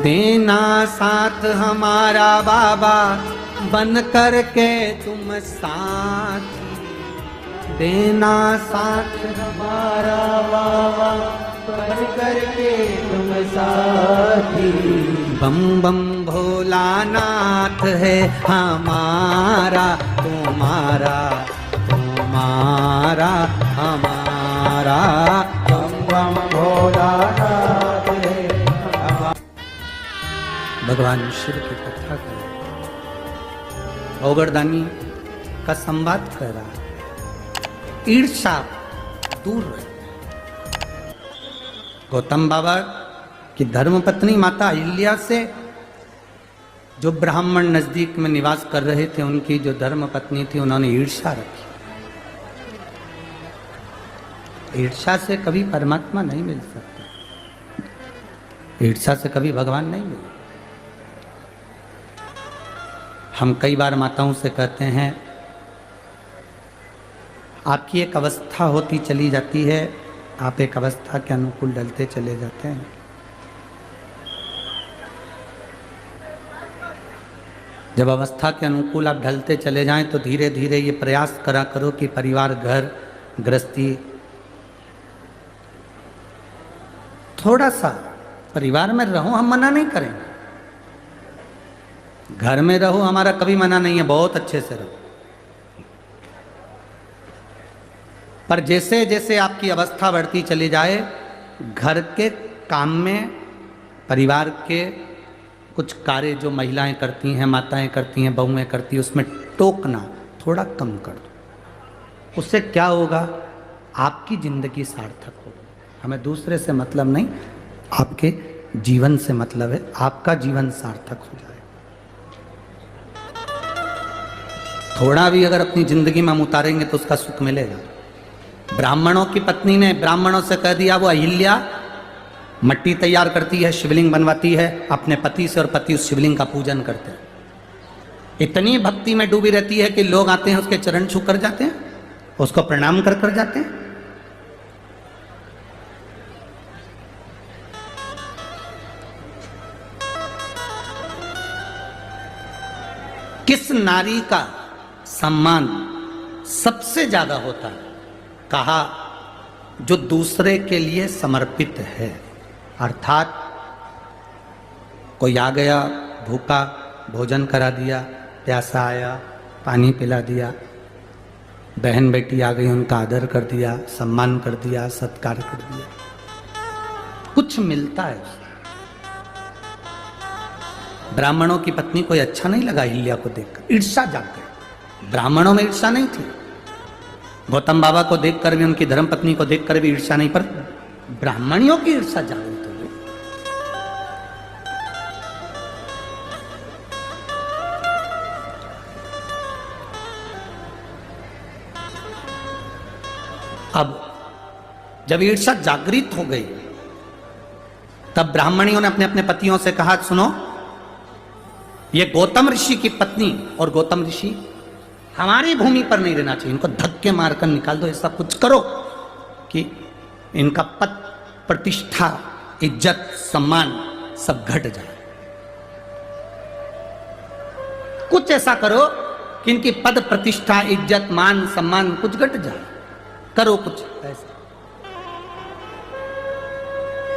Speaker 1: देना साथ हमारा बाबा बन करके तुम साथ, देना साथ हमारा बाबा बन करके तुम साथी। बम बम भोलानाथ है हमारा तुम्हारा, तुम्हारा हमारा। बम बम भोलानाथ है हमारा। भगवान शिव की कथा कर, औगरदानी का संवाद कर रहा है। ईर्ष्या दूर रहे। गौतम बाबा की धर्मपत्नी माता अहिल्या से जो ब्राह्मण नजदीक में निवास कर रहे थे, उनकी जो धर्मपत्नी थी, उन्होंने ईर्ष्या रखी। ईर्ष्या से कभी परमात्मा नहीं मिल सकता, ईर्ष्या से कभी भगवान नहीं मिले। हम कई बार माताओं से कहते हैं, आपकी एक अवस्था होती चली जाती है, आप एक अवस्था के अनुकूल ढलते चले जाते हैं। जब अवस्था के अनुकूल आप ढलते चले जाएं तो धीरे धीरे ये प्रयास करा करो कि परिवार, घर, गृहस्थी, थोड़ा सा परिवार में रहो। हम मना नहीं करेंगे, घर में रहो, हमारा कभी मना नहीं है, बहुत अच्छे से रहो। पर जैसे जैसे आपकी अवस्था बढ़ती चली जाए, घर के काम में, परिवार के कुछ कार्य जो महिलाएं करती हैं, माताएं करती हैं, बहुएं करती हैं, उसमें टोकना थोड़ा कम कर दो। उससे क्या होगा, आपकी जिंदगी सार्थक होगी। हमें दूसरे से मतलब नहीं, आपके जीवन से मतलब है, आपका जीवन सार्थक हो जाए। थोड़ा भी अगर अपनी जिंदगी में हम उतारेंगे तो उसका सुख मिलेगा। ब्राह्मणों की पत्नी ने ब्राह्मणों से कह दिया, वो अहिल्या मट्टी तैयार करती है, शिवलिंग बनवाती है अपने पति से, और पति उस शिवलिंग का पूजन करते हैं। इतनी भक्ति में डूबी रहती है कि लोग आते हैं, उसके चरण छू कर जाते हैं, उसको प्रणाम कर कर जाते हैं। किस नारी का सम्मान सबसे ज्यादा होता है? कहा, जो दूसरे के लिए समर्पित है। अर्थात कोई आ गया भूखा, भोजन करा दिया, प्यासा आया, पानी पिला दिया, बहन बेटी आ गई, उनका आदर कर दिया, सम्मान कर दिया, सत्कार कर दिया, कुछ मिलता है। ब्राह्मणों की पत्नी कोई अच्छा नहीं लगा अहिल्या को देखकर, ईर्ष्या जाग गई। ब्राह्मणों में ईर्ष्या नहीं थी, गौतम बाबा को देखकर भी, उनकी धर्म पत्नी को देखकर भी ईर्ष्या नहीं, पर ब्राह्मणियों की ईर्ष्या जागृत हो गई। अब जब ईर्ष्या जागृत हो गई, तब ब्राह्मणियों ने अपने अपने पतियों से कहा, सुनो, ये गौतम ऋषि की पत्नी और गौतम ऋषि हमारी भूमि पर नहीं रहना चाहिए, इनको धक्के मारकर निकाल दो, ऐसा कुछ करो कि इनका पद, प्रतिष्ठा, इज्जत, सम्मान सब घट जाए। कुछ ऐसा करो कि इनकी पद, प्रतिष्ठा, इज्जत, मान, सम्मान कुछ घट जाए, करो कुछ ऐसा।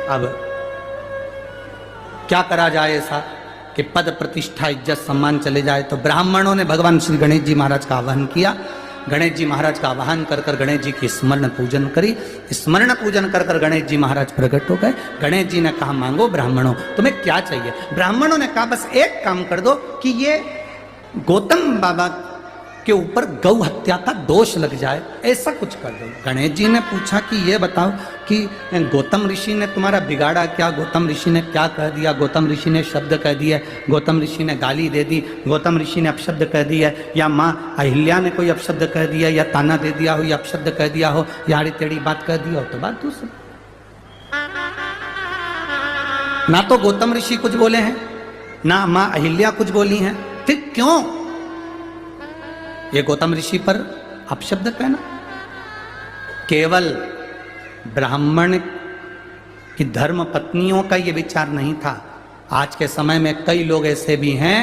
Speaker 1: अब क्या करा जाए ऐसा कि पद, प्रतिष्ठा, इज्जत, सम्मान चले जाए? तो ब्राह्मणों ने भगवान श्री गणेश जी महाराज का आह्वान किया। गणेश जी महाराज का आह्वान कर कर गणेश जी की स्मरण पूजन करी। स्मरण पूजन कर कर गणेश जी महाराज प्रकट हो गए। गणेश जी ने कहा, मांगो ब्राह्मणों, तुम्हें क्या चाहिए? ब्राह्मणों ने कहा, बस एक काम कर दो कि ये गौतम बाबा के ऊपर गौ हत्या का दोष लग जाए, ऐसा कुछ कर दो। गणेश जी ने पूछा कि ये बताओ कि गौतम ऋषि ने तुम्हारा बिगाड़ा क्या? गौतम ऋषि ने क्या कह दिया? गौतम ऋषि ने शब्द कह दिया, गौतम ऋषि ने गाली दे दी, गौतम ऋषि ने अपशब्द कह दिया, या माँ अहिल्या ने कोई अपशब्द कह दिया, या ताना दे दिया हो, या अपशब्द कह दिया हो, या आड़ी टेढ़ी बात कह दी हो, तो बात दूसरी। ना तो गौतम ऋषि कुछ बोले हैं, ना माँ अहिल्या कुछ बोली हैं, फिर क्यों ये गौतम ऋषि पर अपशब्द कहना? केवल ब्राह्मण की धर्म पत्नियों का ये विचार नहीं था। आज के समय में कई लोग ऐसे भी हैं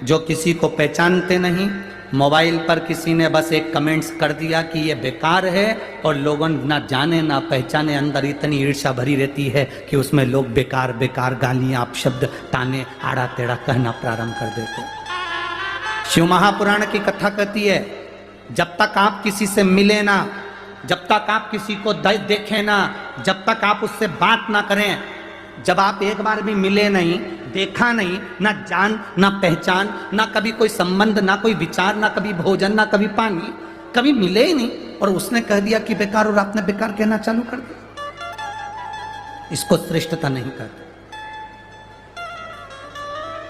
Speaker 1: जो किसी को पहचानते नहीं, मोबाइल पर किसी ने बस एक कमेंट्स कर दिया कि ये बेकार है, और लोगों ना जाने ना पहचाने अंदर इतनी ईर्ष्या भरी रहती है कि उसमें लोग बेकार बेकार गालियां, अपशब्द, ताने, आड़ा टेढ़ा कहना प्रारंभ कर देते हैं। शिव महापुराण की कथा कहती है, जब तक आप किसी से मिले ना, जब तक आप किसी को देखें ना, जब तक आप उससे बात ना करें, जब आप एक बार भी मिले नहीं, देखा नहीं, ना जान ना पहचान, ना कभी कोई संबंध, ना कोई विचार, ना कभी भोजन, ना कभी पानी, कभी मिले ही नहीं, और उसने कह दिया कि बेकार, और आपने बेकार कहना चालू कर दिया, इसको श्रेष्ठता नहीं कहते।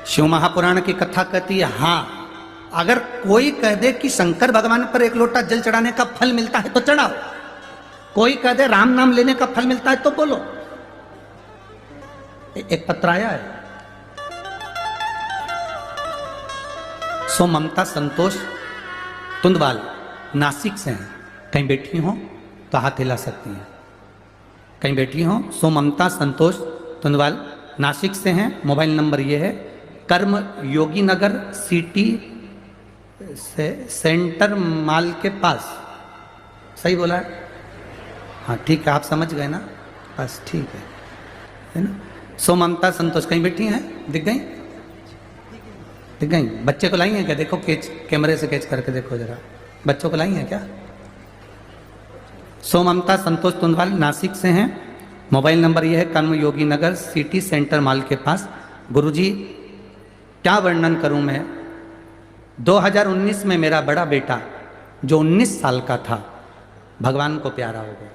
Speaker 1: शिव महापुराण की कथा कहती है, हाँ, अगर कोई कह दे कि शंकर भगवान पर एक लोटा जल चढ़ाने का फल मिलता है तो चढ़ाओ, कोई कह दे राम नाम लेने का फल मिलता है तो बोलो। एक पत्र आया है, सो ममता संतोष तुंदवाल नासिक से हैं, कहीं बैठी हो तो हाथ हिला सकती हैं, कहीं बैठी हो। सो ममता संतोष तुंदवाल नासिक से हैं, मोबाइल नंबर ये है, कर्म योगी नगर सिटी से सेंटर माल के पास। सही बोला है? हाँ ठीक है, आप समझ गए ना, बस ठीक है ना। सो ममता संतोष कहीं बैठी हैं, दिख गई? दिख गई? बच्चे को लाई हैं क्या? देखो, कैच कैमरे से कैच करके देखो जरा, बच्चों को लाई हैं क्या? सो ममता संतोष तुंदवाल नासिक से हैं, मोबाइल नंबर ये है, कर्म योगी नगर सिटी सेंटर माल के पास। गुरुजी क्या वर्णन करूं मैं, 2019 में मेरा बड़ा बेटा जो 19 साल का था भगवान को प्यारा हो गया,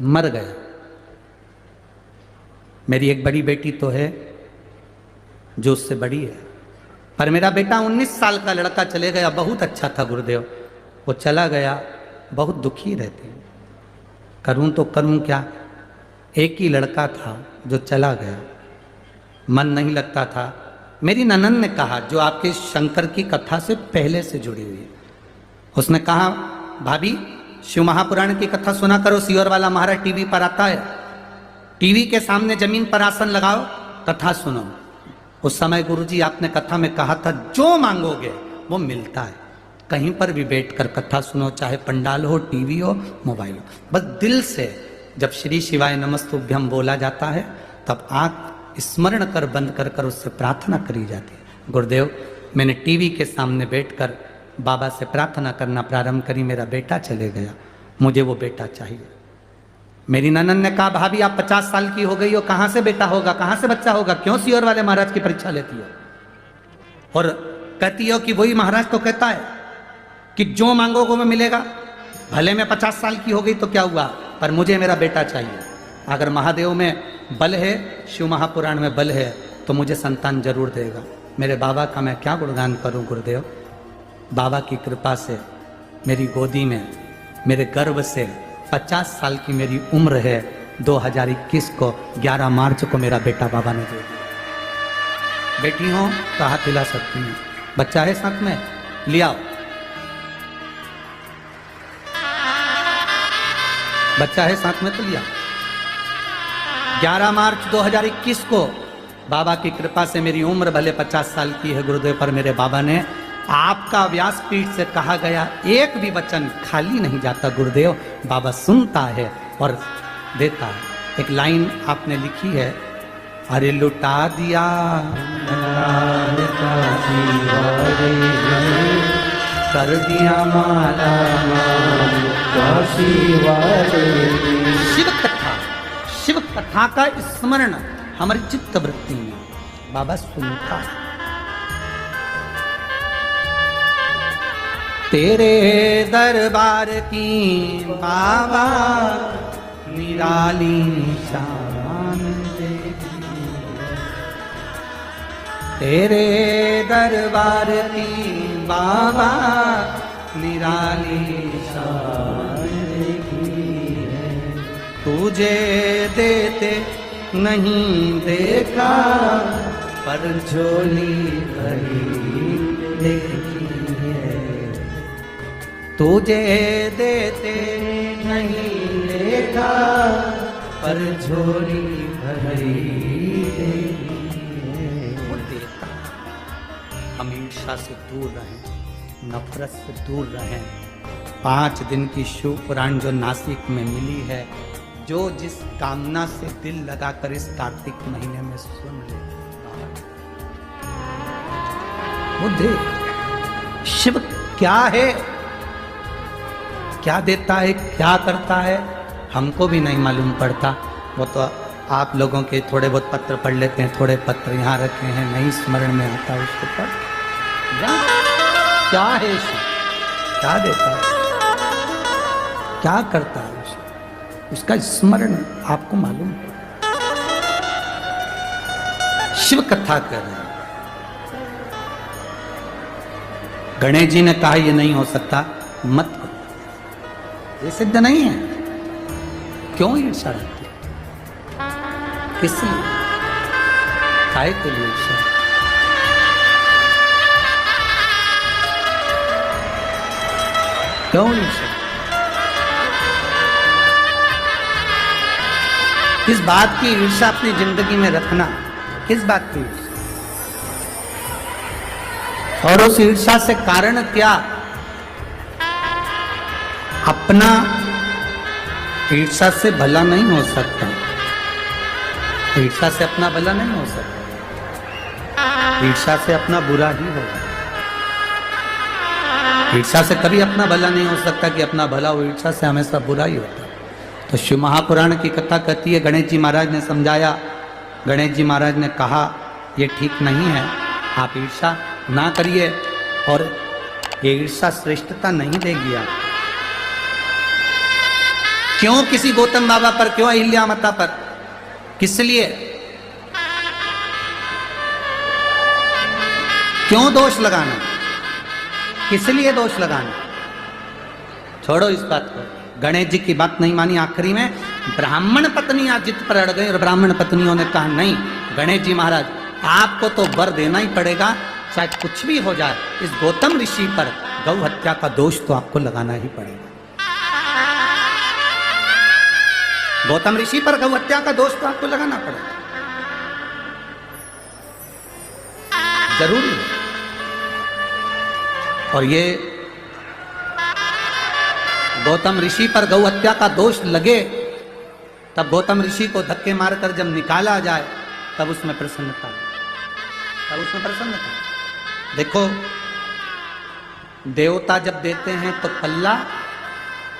Speaker 1: मर गया। मेरी एक बड़ी बेटी तो है जो उससे बड़ी है, पर मेरा बेटा 19 साल का लड़का चले गया, बहुत अच्छा था गुरुदेव, वो चला गया, बहुत दुखी रहती हूँ, करूँ तो करूँ क्या। एक ही लड़का था जो चला गया, मन नहीं लगता था। मेरी ननन ने कहा, जो आपके शंकर की कथा से पहले से जुड़ी हुई है, उसने कहा, भाभी शिव महापुराण की कथा सुना करो, सीवर वाला महाराज टीवी पर आता है, टीवी के सामने जमीन पर आसन लगाओ, कथा सुनो। उस समय गुरुजी आपने कथा में कहा था, जो मांगोगे वो मिलता है, कहीं पर भी बैठकर कथा सुनो, चाहे पंडाल हो, टीवी हो, मोबाइल हो, बस दिल से जब श्री शिवाय नमस्तुभ्यम बोला जाता है, तब आंख स्मरण कर बंद कर कर उससे प्रार्थना करी जाती है। गुरुदेव, मैंने टीवी के सामने बैठकर बाबा से प्रार्थना करना प्रारंभ करी, मेरा बेटा चले गया, मुझे वो बेटा चाहिए। मेरी ननन ने कहा भाभी आप 50 साल की हो गई हो, कहां से बेटा होगा, कहां से बच्चा होगा, क्यों सियोर वाले महाराज की परीक्षा लेती हो? और कहती हो कि वही महाराज तो कहता है कि जो मांगोगे वो मिलेगा। भले मैं 50 साल की हो गई तो क्या हुआ, पर मुझे मेरा बेटा चाहिए। अगर महादेव में बल है, शिव महापुराण में बल है, तो मुझे संतान जरूर देगा। मेरे बाबा का मैं क्या गुणगान करूं गुरुदेव। बाबा की कृपा से मेरी गोदी में, मेरे गर्भ से 50 साल की मेरी उम्र है। 2021 को 11 मार्च को मेरा बेटा बाबा ने दे दिया। बेटी हो तो हाथ हिला सकती हूँ, बच्चा है साथ में, लिया बच्चा है साथ में तो लिया। 11 मार्च 2021 को बाबा की कृपा से मेरी उम्र भले 50 साल की है गुरुदेव, पर मेरे बाबा ने आपका व्यासपीठ से कहा गया एक भी वचन खाली नहीं जाता गुरुदेव। बाबा सुनता है और देता है। एक लाइन आपने लिखी है, अरे लुटा दिया कर दिया माला शिव कथा का स्मरण हमारी चित्त वृत्ति में बाबा सुनता है। तेरे दरबार की बाबा निराली शान देखी, तेरे दरबार की बाबा निराली शान देखी है। तुझे देते नहीं देखा, पर झोली भरी देखी है। तुझे देते नहीं देखा, पर झोली भरी देखी है। वो देता। हम ईर्ष्या से दूर रहें, नफरत से दूर रहें। 5 दिन की शिव पुराण जो नासिक में मिली है, जो जिस कामना से दिल लगाकर इस कार्तिक महीने में सुन ले, वो देख शिव क्या है, क्या देता है, क्या करता है, हमको भी नहीं मालूम पड़ता। वो तो आप लोगों के थोड़े बहुत पत्र पढ़ लेते हैं, थोड़े पत्र यहाँ रखे हैं, नहीं स्मरण में आता उसको पढ़। क्या है शिव, क्या देता है, क्या करता है, उसका स्मरण आपको मालूम है। शिव कथा कर रहे हैं। गणेश जी ने कहा ये नहीं हो सकता, मत करो, ये सिद्ध नहीं है। क्यों ईर्ष्या रहती है, किस लिए, काय के लिए ईर्ष्या? क्यों ईर्ष्या? किस बात की ईर्ष्या अपनी जिंदगी में रखना, किस बात की ईर्ष्या? और उस ईर्ष्या से कारण क्या? अपना ईर्ष्या से भला नहीं हो सकता, ईर्ष्या से अपना भला नहीं हो सकता, ईर्ष्या से अपना बुरा ही होगा। ईर्ष्या से कभी अपना भला नहीं हो सकता कि अपना भला हो, ईर्ष्या से हमेशा बुरा ही होता है। तो शिव महापुराण की कथा कहती है, गणेश जी महाराज ने समझाया, गणेश जी महाराज ने कहा ये ठीक नहीं है, आप ईर्ष्या ना करिए, और ये ईर्ष्या श्रेष्ठता नहीं देगी आप। क्यों किसी गौतम बाबा पर, क्यों अहिल्या माता पर, किस लिए, क्यों दोष लगाना, किस लिए दोष लगाना? छोड़ो इस बात को। गणेश जी की बात नहीं मानी, आखिरी में ब्राह्मण पत्नियां जिद पर अड़ गई और ब्राह्मण पत्नियों ने कहा नहीं गणेश जी महाराज आपको तो वर देना ही पड़ेगा, चाहे कुछ भी हो जाए। इस गौतम ऋषि पर गौ हत्या का दोष तो आपको लगाना ही पड़ेगा। गौतम ऋषि पर गौ हत्या का दोष तो आपको लगाना पड़ेगा, जरूरी है। और ये गौतम ऋषि पर गौ हत्या का दोष लगे, तब गौतम ऋषि को धक्के मारकर जब निकाला जाए, तब उसमें प्रसन्नता, तब उसमें प्रसन्नता। देखो देवता जब देते हैं तो पल्ला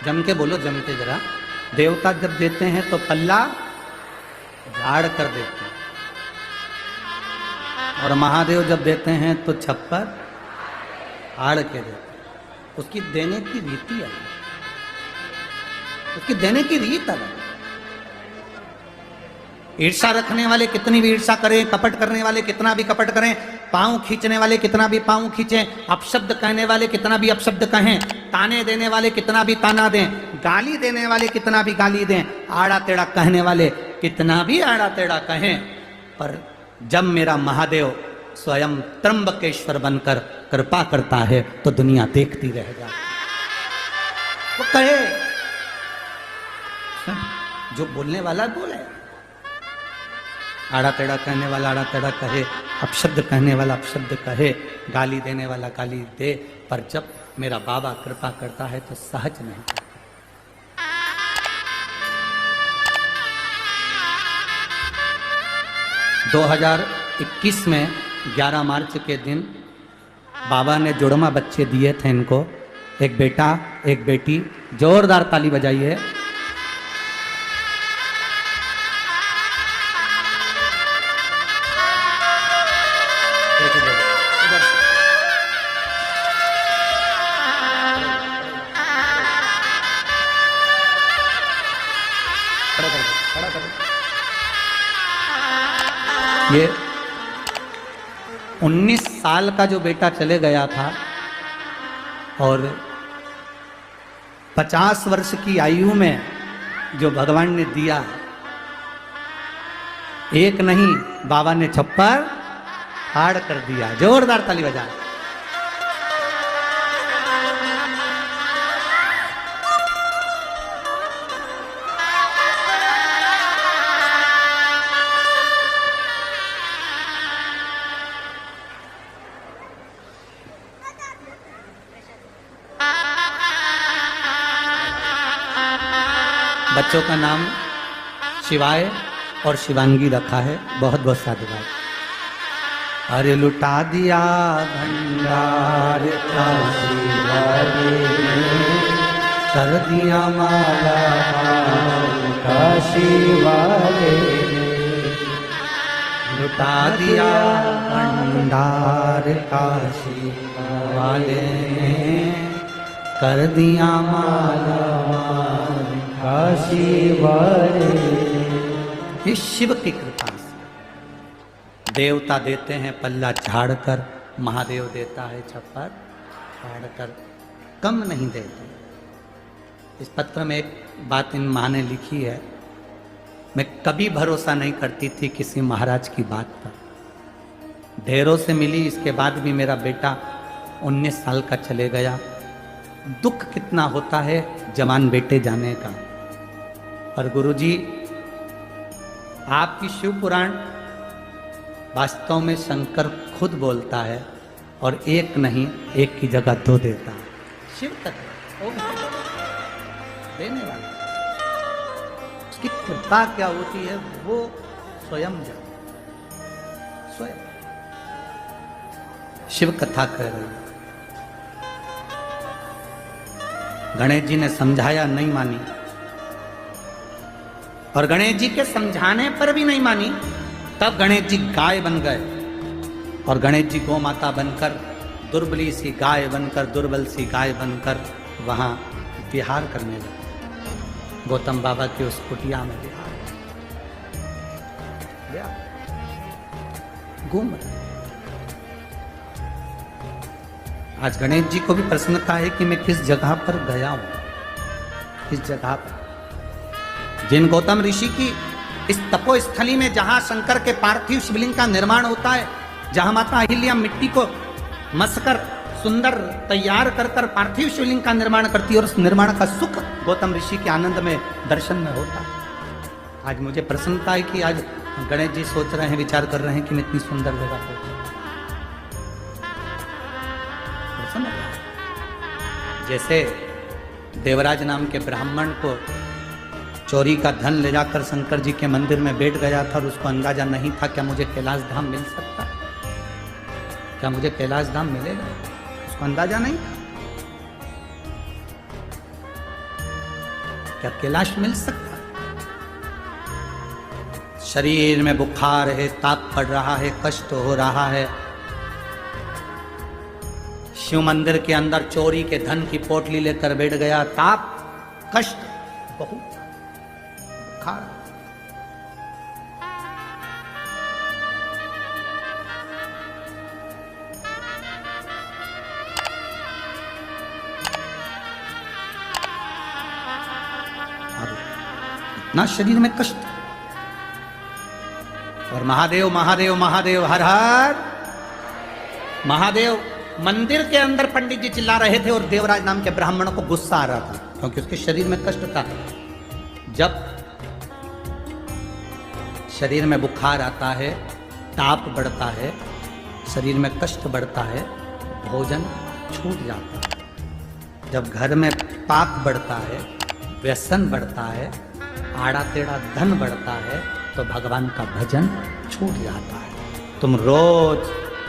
Speaker 1: जम के बोलो, जम के जरा, देवता जब देते हैं तो पल्ला झाड़ कर देते हैं, और महादेव जब देते हैं तो छप्पर आड़ के देते हैं। उसकी देने की रीति अलग, उसकी देने की रीत अलग। ईर्षा रखने वाले कितनी भी ईर्षा करें, कपट करने वाले कितना भी कपट करें, पांव खींचने वाले कितना भी पांव खींचें, अपशब्द कहने वाले कितना भी अपशब्द कहें, ताने देने वाले कितना भी ताना दें, गाली देने वाले कितना भी गाली दें, आड़ा टेढ़ा कहने वाले कितना भी आड़ा टेढ़ा कहें, पर जब मेरा महादेव स्वयं त्र्यंबकेश्वर बनकर कृपा करता है तो दुनिया देखती रह जाती। वो कहे, जो बोलने वाला बोले, आड़ा टेढ़ा कहने वाला आड़ा टेढ़ा कहे, अपशब्द कहने वाला अपशब्द कहे, गाली देने वाला गाली दे, पर जब मेरा बाबा कृपा करता है तो सहज नहीं। 2021 में 11 मार्च के दिन बाबा ने जुड़वा बच्चे दिए थे इनको, एक बेटा एक बेटी। जोरदार ताली बजाइए। ये 19 साल का जो बेटा चले गया था और 50 वर्ष की आयु में जो भगवान ने दिया, एक नहीं बाबा ने छप्पर हाड़ कर दिया। जोरदार ताली बजा। बच्चों का नाम शिवाय और शिवांगी रखा है। बहुत बहुत साधुवाद। अरे लुटा दिया भंडार का शिवाय, कर दिया माला का शिवाय, लुटा दिया भंडार का शिवाय, कर दिया माला शिवाय। इस शिव की कृपा से देवता देते हैं पल्ला झाड़ कर, महादेव देता है छप्पर फाड़ कर, कम नहीं देते। इस पत्र में एक बात इन माँ ने लिखी है, मैं कभी भरोसा नहीं करती थी किसी महाराज की बात पर। ढेरों से मिली, इसके बाद भी मेरा बेटा 19 साल का चले गया। दुख कितना होता है जवान बेटे जाने का। पर गुरुजी, आपकी शिव पुराण वास्तव में शंकर खुद बोलता है और एक नहीं, एक की जगह दो देता है। शिव तत्व देने वाला, उसकी कृपा क्या होती है वो स्वयं जाने, स्वयं। शिव कथा कह रही है। गणेश जी ने समझाया, नहीं मानी, और गणेश जी के समझाने पर भी नहीं मानी। तब गणेश जी गाय बन गए और गणेश जी गौ माता बनकर, दुर्बली सी गाय बनकर, दुर्बल सी गाय बनकर वहां विहार करने लगे। गौतम बाबा की उस कुटिया में विहार घूम रहे। आज गणेश जी को भी प्रसन्नता है कि मैं किस जगह पर गया हूं, किस जगह पर। जिन गौतम ऋषि की इस तपोस्थली में, जहां शंकर के पार्थिव शिवलिंग का निर्माण होता है, जहां माता अहिल्या मिट्टी को मसकर सुंदर तैयार कर कर पार्थिव शिवलिंग का निर्माण करती है, और उस निर्माण का सुख गौतम ऋषि के आनंद में, दर्शन में होता है। आज मुझे प्रसन्नता है कि आज गणेश जी सोच रहे हैं, विचार कर रहे हैं कि मैं इतनी सुंदर जगह पर। जैसे देवराज नाम के ब्राह्मण को चोरी का धन ले जाकर शंकर जी के मंदिर में बैठ गया था और उसको अंदाजा नहीं था क्या मुझे कैलाश धाम मिल सकता है, क्या मुझे कैलाश धाम मिलेगा, उसको अंदाजा नहीं था। क्या कैलाश मिल सकता? शरीर में बुखार है, ताप पड़ रहा है, कष्ट हो रहा है। शिव मंदिर के अंदर चोरी के धन की पोटली लेकर बैठ गया, ताप, कष्ट, बहुत बुखार। इतना शरीर में कष्ट, और महादेव महादेव महादेव हर हर महादेव। मंदिर के अंदर पंडित जी चिल्ला रहे थे और देवराज नाम के ब्राह्मण को गुस्सा आ रहा था, क्योंकि उसके शरीर में कष्ट था। जब शरीर में बुखार आता है, ताप बढ़ता है, शरीर में कष्ट बढ़ता है, भोजन छूट जाता है। जब घर में पाप बढ़ता है, व्यसन बढ़ता है, आड़ा टेढ़ा धन बढ़ता है, तो भगवान का भजन छूट जाता है। तुम रोज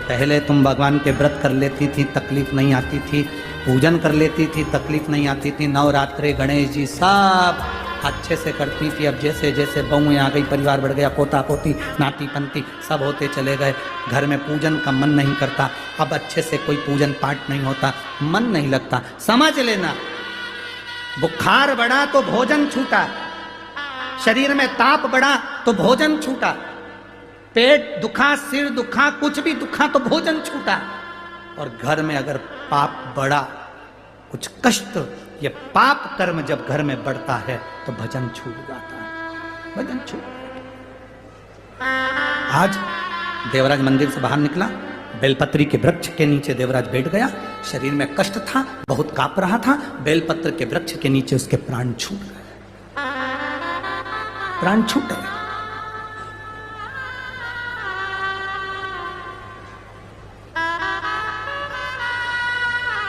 Speaker 1: पहले तुम भगवान के व्रत कर लेती थी, तकलीफ नहीं आती थी, पूजन कर लेती थी, तकलीफ नहीं आती थी, नवरात्रे गणेश जी सब अच्छे से करती थी। अब जैसे जैसे बहुएं आ गई, परिवार बढ़ गया, पोता पोती नाती पंती सब होते चले गए, घर में पूजन का मन नहीं करता। अब अच्छे से कोई पूजन पाठ नहीं होता, मन नहीं लगता। समझ लेना, बुखार बढ़ा तो भोजन छूटा, शरीर में ताप बढ़ा तो भोजन छूटा, पेट दुखा, सिर दुखा, कुछ भी दुखा तो भोजन छूटा। और घर में अगर पाप बढ़ा, कुछ कष्ट, ये पाप कर्म जब घर में बढ़ता है तो भजन छूट जाता है, भजन छूट। आज देवराज मंदिर से बाहर निकला, बेलपत्री के वृक्ष के नीचे देवराज बैठ गया। शरीर में कष्ट था, बहुत कांप रहा था, बेलपत्र के वृक्ष के नीचे उसके प्राण छूट गए, प्राण छूट गए।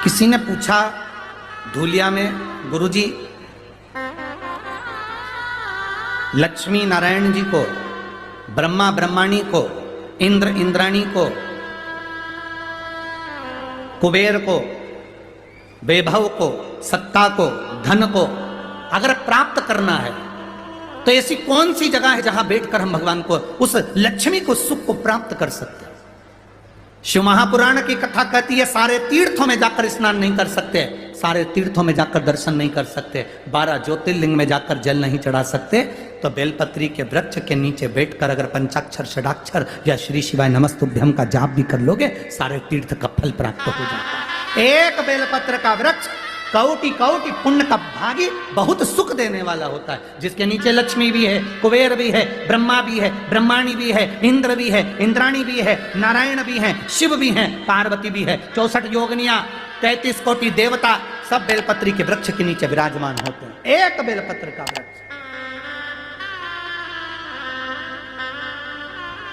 Speaker 1: किसी ने पूछा धूलिया में, गुरुजी लक्ष्मी नारायण जी को, ब्रह्मा ब्रह्माणी को, इंद्र इंद्राणी को, कुबेर को, वैभव को, सत्ता को, धन को अगर प्राप्त करना है तो ऐसी कौन सी जगह है जहां बैठकर हम भगवान को, उस लक्ष्मी को, सुख को प्राप्त कर सकते हैं? शिव महापुराण की कथा कहती है सारे तीर्थों में जाकर स्नान नहीं कर सकते, सारे तीर्थों में जाकर दर्शन नहीं कर सकते, 12 ज्योतिर्लिंग में जाकर जल नहीं चढ़ा सकते, तो बेलपत्री के वृक्ष के नीचे बैठकर अगर पंचाक्षर षडाक्षर या श्री शिवाय नमस्तुभ्यम का जाप भी कर लोगे, सारे तीर्थ का फल प्राप्त हो जाता है। एक बेलपत्र का वृक्ष कौटि कौटि पुण्य का भागी, बहुत सुख देने वाला होता है, जिसके नीचे लक्ष्मी भी है, कुबेर भी है, ब्रह्मा भी है, ब्रह्माणी भी है, इंद्र भी है, इंद्राणी भी है, नारायण भी है, शिव भी है, पार्वती भी है, 64 योगिनियां, 33 कोटि देवता सब बेलपत्री के वृक्ष के नीचे विराजमान होते हैं। एक बेलपत्र का वृक्ष